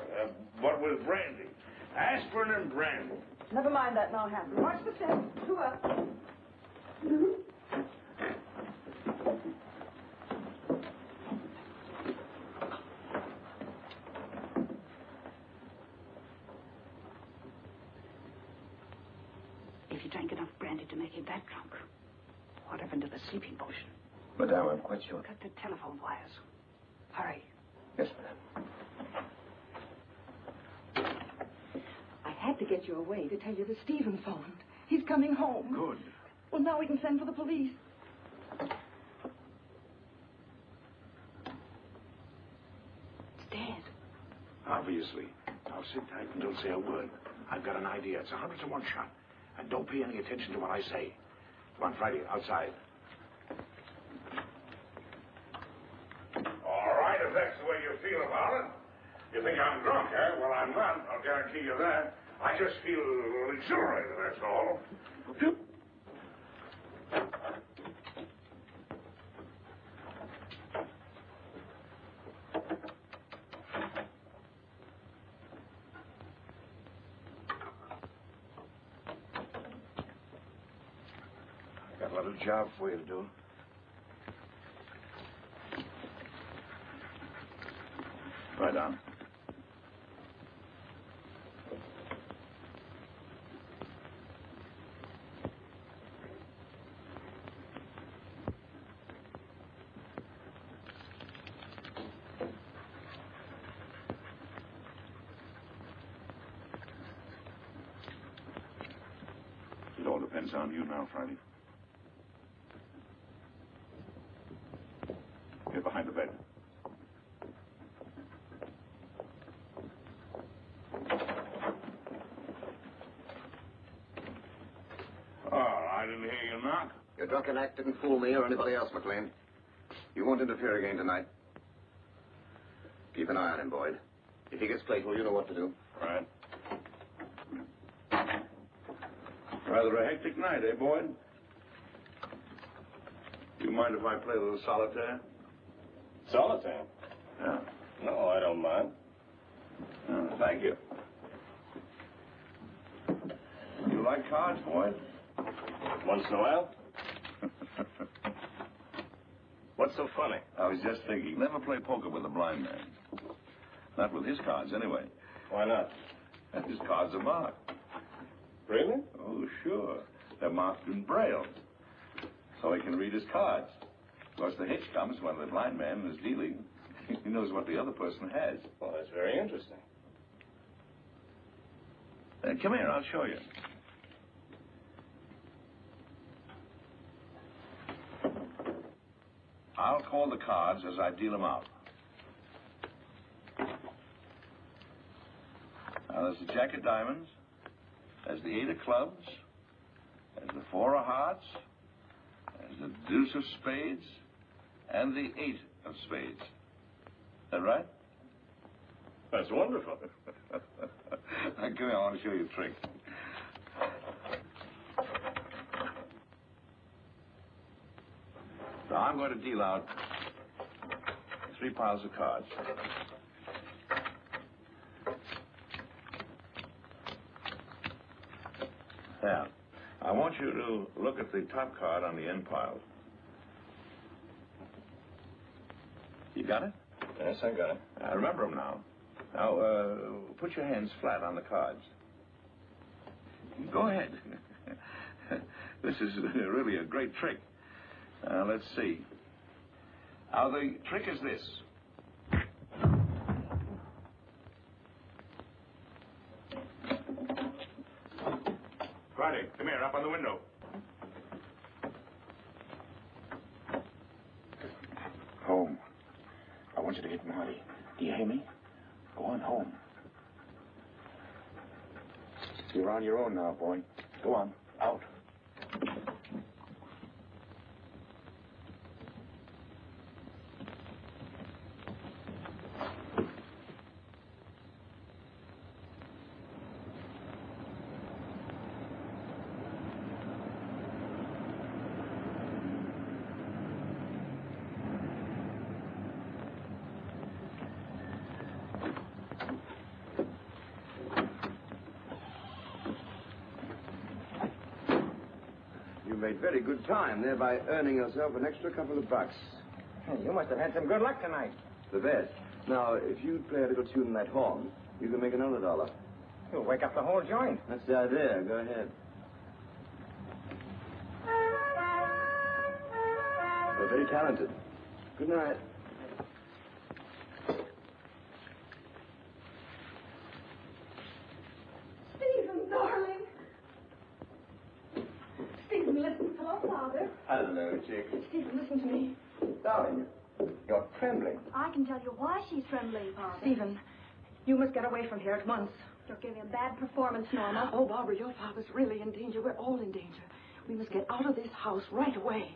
What with brandy? Aspirin and brandy. Never mind that now, Hampton. Watch the step. 2 up. if he drank enough brandy to make him that drunk. What happened to the sleeping potion? Madame, I'm quite sure. Cut the telephone wires. Hurry. Yes, madame. I had to get you away to tell you that Stephen phoned. He's coming home. Good. Well, now we can send for the police. It's dead. Obviously. Now sit tight and don't say a word. I've got an idea. It's 100 to 1 shot. And don't pay any attention to what I say. Come on, Friday, outside. All right, if that's the way you feel about it. You think I'm drunk, eh? Well, I'm not. I'll guarantee you that. I just feel exhilarated, that's all. Got a little job for you to do. Right on. It all depends on you now, Friday. Here behind the bed. Oh, I didn't hear you knock. Your drunken act didn't fool me or anybody else, Maclain. You won't interfere again tonight. Keep an eye on him, Boyd. If he gets playful, you know what to do. Right. Rather a hectic night, eh, Boyd? You mind if I play a little solitaire? Solitaire? Yeah. No, I don't mind. Oh, thank you. You like cards, Boyd? Once in a while? What's so funny? I was just thinking, never play poker with a blind man. Not with his cards, anyway. Why not? His cards are marked. Really? Oh, sure. They're marked in Braille. So he can read his cards. Of course, the hitch comes when the blind man is dealing. He knows what the other person has. Well, that's very interesting. Come here, I'll show you. I'll call the cards as I deal them out. Now, there's the jack of diamonds. There's the 8 of clubs. There's the 4 of hearts. There's the deuce of spades. And the 8 of spades. Is that right? That's wonderful. Now, come here, I want to show you a trick. So I'm going to deal out 3 piles of cards. Now, I want you to look at the top card on the end pile. You got it? Yes, I got it. I remember them now. Now, put your hands flat on the cards. Go ahead. This is really a great trick. Let's see. Now, the trick is this. Friday, come here, up on the window. Home. I want you to hit Marty. Do you hear me? Go on home. You're on your own now, boy. Go on. Out. Made very good time, thereby earning yourself an extra couple of bucks. You must have had some good luck tonight. The best. Now, if you play a little tune in that horn, you can make another $1. You'll wake up the whole joint. That's the idea. Go ahead. You're very talented. Good night. Stephen, darling. Stephen, listen. Hello, Father. Hello, Chick. Stephen, listen to me. Darling, you're trembling. I can tell you why she's trembling, Father. Stephen, you must get away from here at once. You're giving a bad performance, Norma. Oh, Barbara, your father's really in danger. We're all in danger. We must get out of this house right away.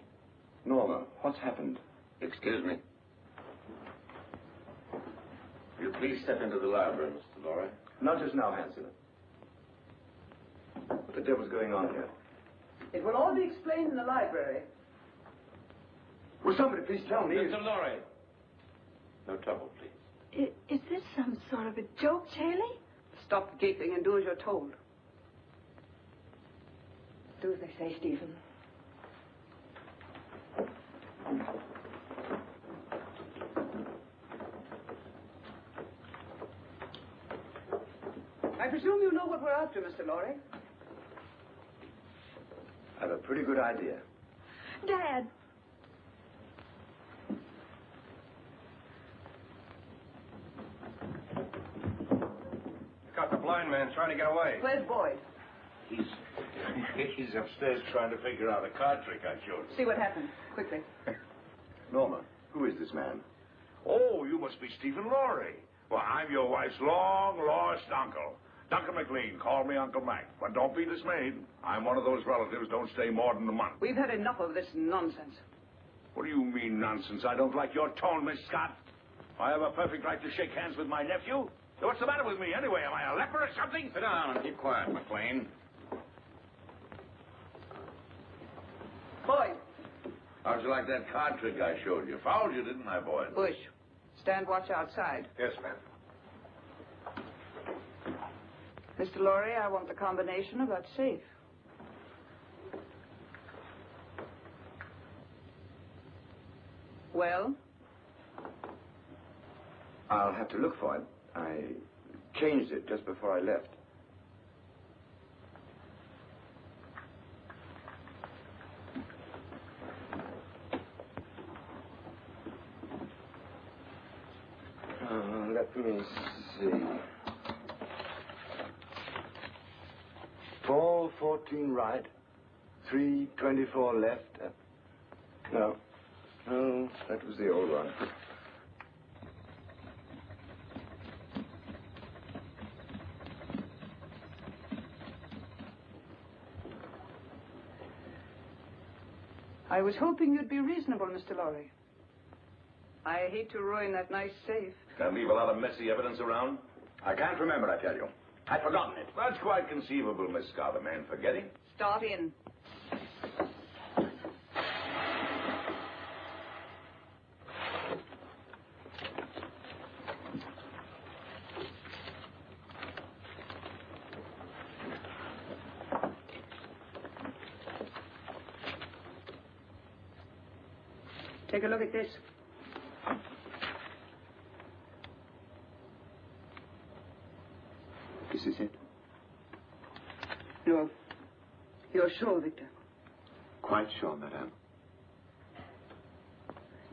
Norma, what's happened? Excuse me. Will you please step into the library, Mr. Lawry? Not just now, Hansel. What the devil's going on here? It will all be explained in the library. Will somebody please tell me? Mr. Lawry. No trouble, please. Is this some sort of a joke, Haley? Stop gaping and do as you're told. Do as they say, Stephen. I presume you know what we're after, Mr. Lawry. I have a pretty good idea. Dad. Got the blind man trying to get away. Where's Boyd? He's upstairs trying to figure out a card trick I showed him. See what happened. Quickly. Norma, who is this man? Oh, you must be Stephen Lawry. Well, I'm your wife's long-lost uncle. Duncan Maclain, call me Uncle Mac. But don't be dismayed. I'm one of those relatives don't stay more than a month. We've had enough of this nonsense. What do you mean, nonsense? I don't like your tone, Miss Scott. I have a perfect right to shake hands with my nephew. What's the matter with me, anyway? Am I a leper or something? Sit down and keep quiet, McLean. Boyd. How'd you like that card trick I showed you? Fouled you, didn't I, Boyd? Bush. Stand watch outside. Yes, ma'am. Mr. Lawry, I want the combination of that safe. Well? I'll have to look for it. I changed it just before I left. Let me see. 414 right, 324 left. No, that was the old one. I was hoping you'd be reasonable, Mr. Lawry. I hate to ruin that nice safe. Can leave a lot of messy evidence around? I can't remember, I tell you. I'd forgotten it. That's quite conceivable, Miss Scott, a man forgetting. Start in. Take a look at this. This is it? You're sure, Victor? Quite sure, madame.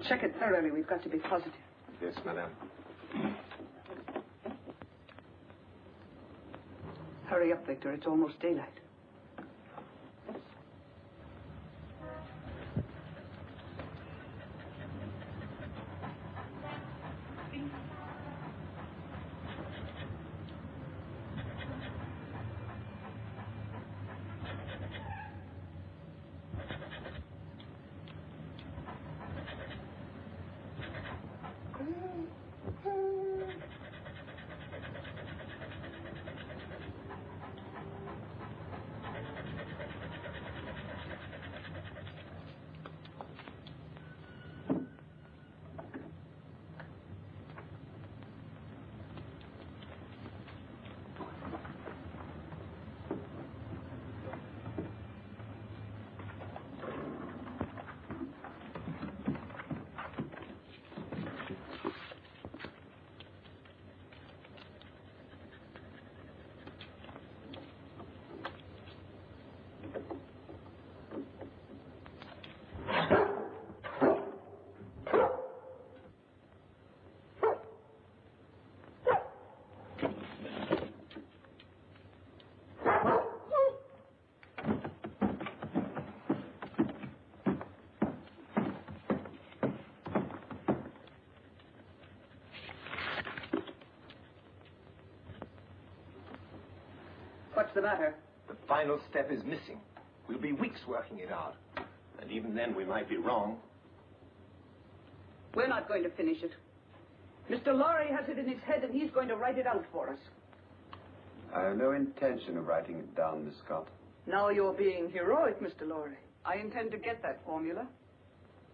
Check it thoroughly. We've got to be positive. Yes, madame. Hurry up, Victor. It's almost daylight. What's the matter? The final step is missing. We'll be weeks working it out. And even then, we might be wrong. We're not going to finish it. Mr. Lawry has it in his head, and he's going to write it out for us. I have no intention of writing it down, Miss Scott. Now you're being heroic, Mr. Lawry. I intend to get that formula.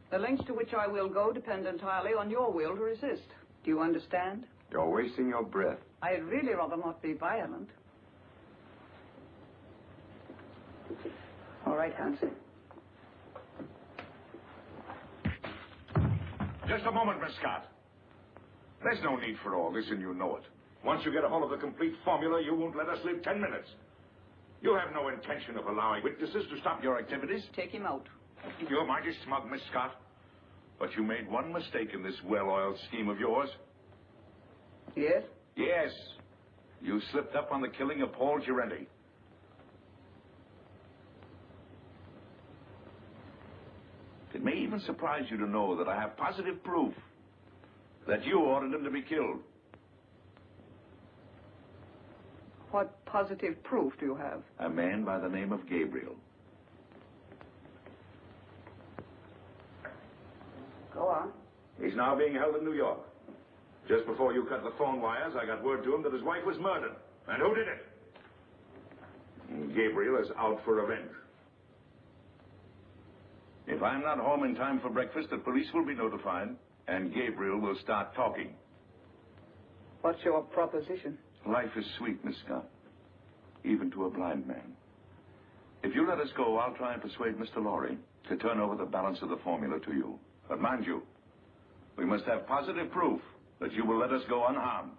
The lengths to which I will go depend entirely on your will to resist. Do you understand? You're wasting your breath. I'd really rather not be violent. All right, Hanson. Just a moment, Miss Scott. There's no need for all this, and you know it. Once you get a hold of the complete formula, you won't let us live 10 minutes. You have no intention of allowing witnesses to stop your activities. Take him out. You're mighty smug, Miss Scott. But you made one mistake in this well-oiled scheme of yours. Yes? Yes. You slipped up on the killing of Paul Gerente. It may even surprise you to know that I have positive proof that you ordered him to be killed. What positive proof do you have? A man by the name of Gabriel. Go on. He's now being held in New York. Just before you cut the phone wires, I got word to him that his wife was murdered. And who did it? Gabriel is out for revenge. If I'm not home in time for breakfast, the police will be notified, and Gabriel will start talking. What's your proposition? Life is sweet, Miss Scott, even to a blind man. If you let us go, I'll try and persuade Mr. Lawry to turn over the balance of the formula to you. But mind you, we must have positive proof that you will let us go unharmed.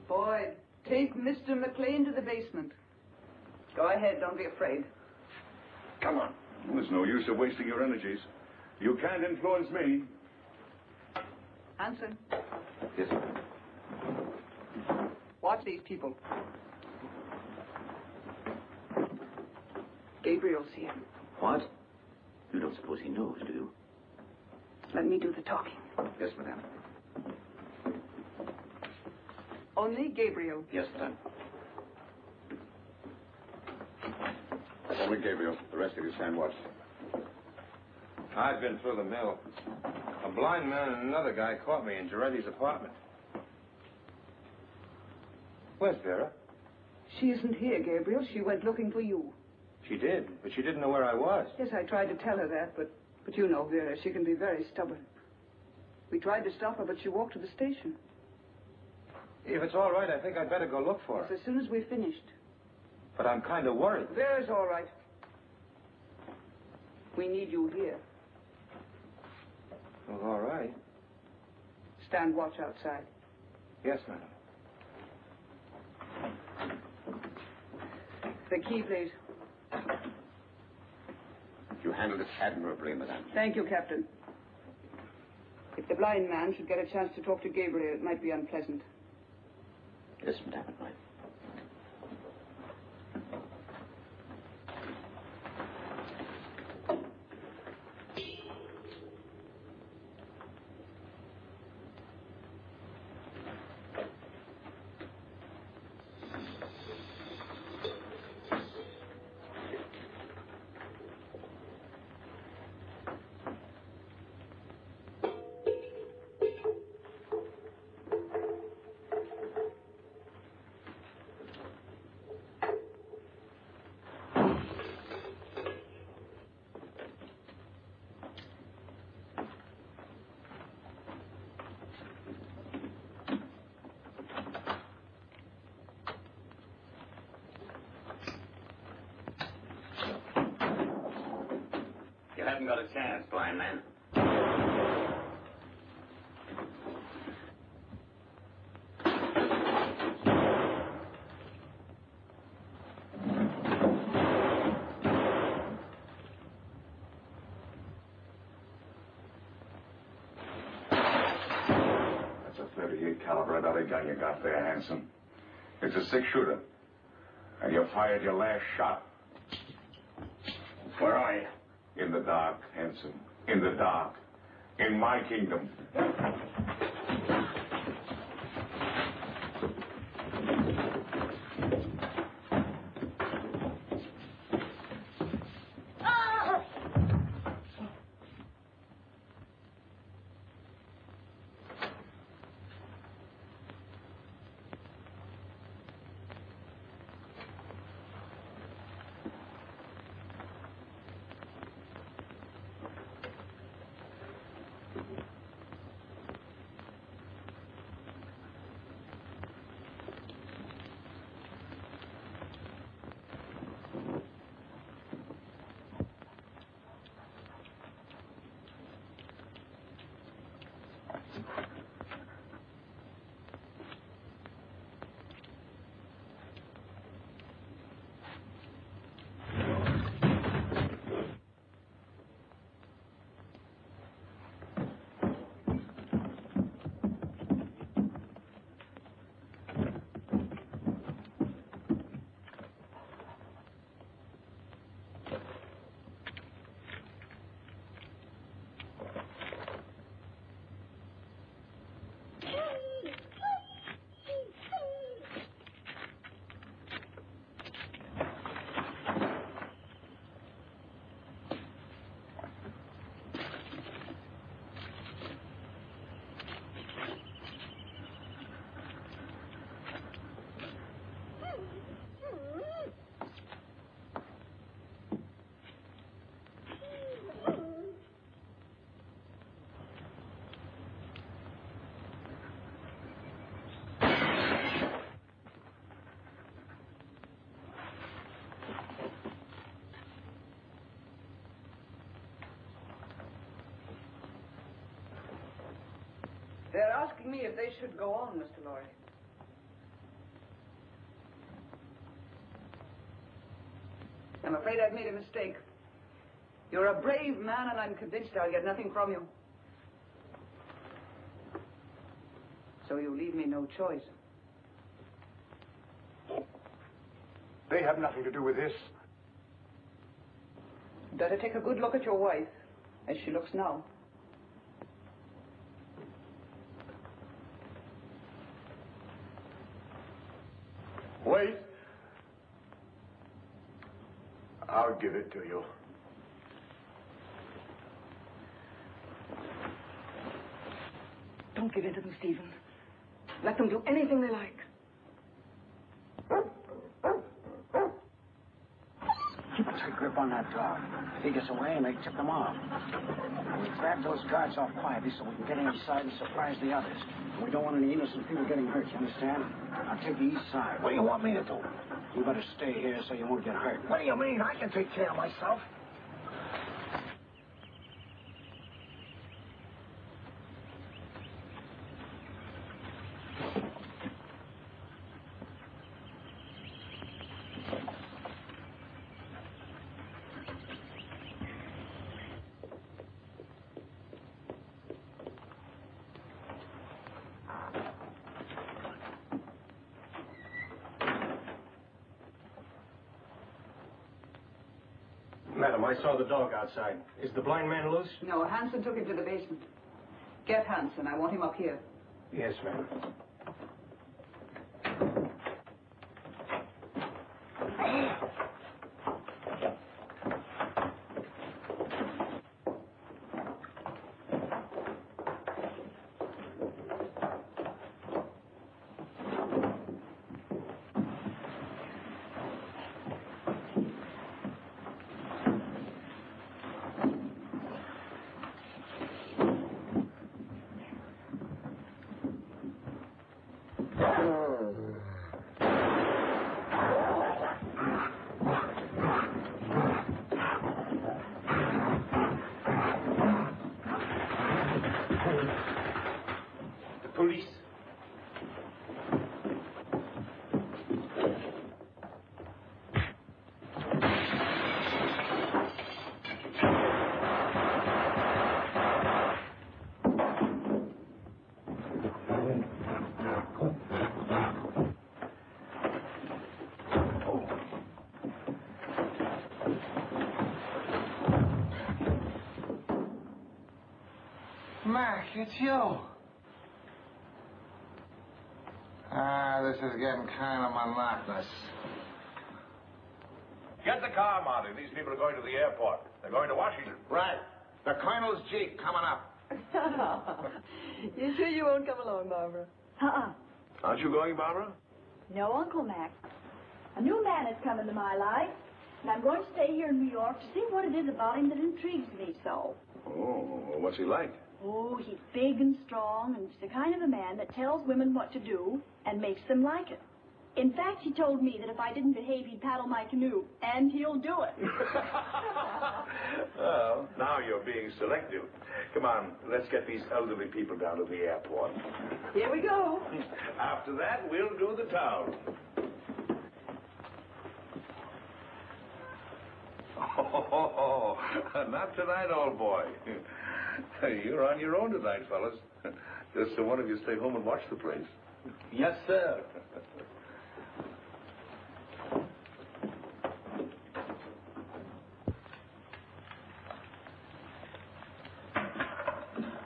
Boyd, take Mr. Maclain to the basement. Go ahead, don't be afraid. Come on. There's no use of wasting your energies. You can't influence me. Hanson. Yes, ma'am. Watch these people. Gabriel's here. What? You don't suppose he knows, do you? Let me do the talking. Yes, madam. Only Gabriel. Yes, madam. Only Gabriel. The rest of you stand watch. I've been through the mill. A blind man and another guy caught me in Gerente's apartment. Where's Vera? She isn't here, Gabriel. She went looking for you. She did, but she didn't know where I was. Yes, I tried to tell her that, but you know, Vera, she can be very stubborn. We tried to stop her, but she walked to the station. If it's all right, I think I'd better go look for her. Yes, as soon as we've finished. But I'm kind of worried. Vera's all right. We need you here. Well, all right. Stand watch outside. Yes, madam. The key, please. You handled it admirably, madam. Thank you, Captain. If the blind man should get a chance to talk to Gabriel, it might be unpleasant. Yes, madam, it might. You haven't got a chance, blind man. That's a .38 caliber Dolly gun you got there, Hanson. It's a six-shooter. And you fired your last shot. Where are you? In the dark, Hanson. In the dark. in my kingdom. They're asking me if they should go on, Mr. Lawry. I'm afraid I've made a mistake. You're a brave man, and I'm convinced I'll get nothing from you. So you leave me no choice. They have nothing to do with this. Better take a good look at your wife, as she looks now. Wait. I'll give it to you. Don't give in to them, Stephen. Let them do anything they like. Keep a tight grip on that dog. If he gets away, and they tip them off. We grab those guards off quietly so we can get inside and surprise the others. We don't want any innocent people getting hurt, you understand? I'll take the east side. What do you want me to do? You better stay here so you won't get hurt. What do you mean? I can take care of myself. Madam, I saw the dog outside. Is the blind man loose? No, Hanson took him to the basement. Get Hanson. I want him up here. Yes, ma'am. Mac, it's you. This is getting kind of monotonous. Get the car, Marty. These people are going to the airport. They're going to Washington. Right. The Colonel's Jeep coming up. You sure you won't come along, Barbara? Aren't you going, Barbara? No, Uncle Mac. A new man has come into my life, and I'm going to stay here in New York to see what it is about him that intrigues me so. Oh, what's he like? Oh, he's big and strong, and he's the kind of a man that tells women what to do and makes them like it. In fact, he told me that if I didn't behave, he'd paddle my canoe, and he'll do it. Well, now you're being selective. Come on, let's get these elderly people down to the airport. Here we go. After that, we'll do the town. Oh, not tonight, old boy. You're on your own tonight, fellas. Just so one of you stay home and watch the place. Yes, sir.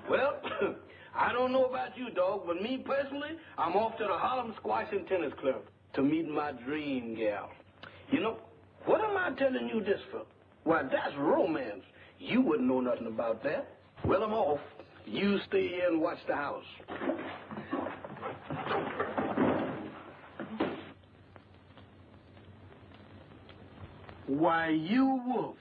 Well, I don't know about you, dog, but me personally, I'm off to the Harlem Squash and Tennis Club to meet my dream gal. You know, what am I telling you this for? Why, that's romance. You wouldn't know nothing about that. Well, I'm off. You stay here and watch the house. Why, you wolf.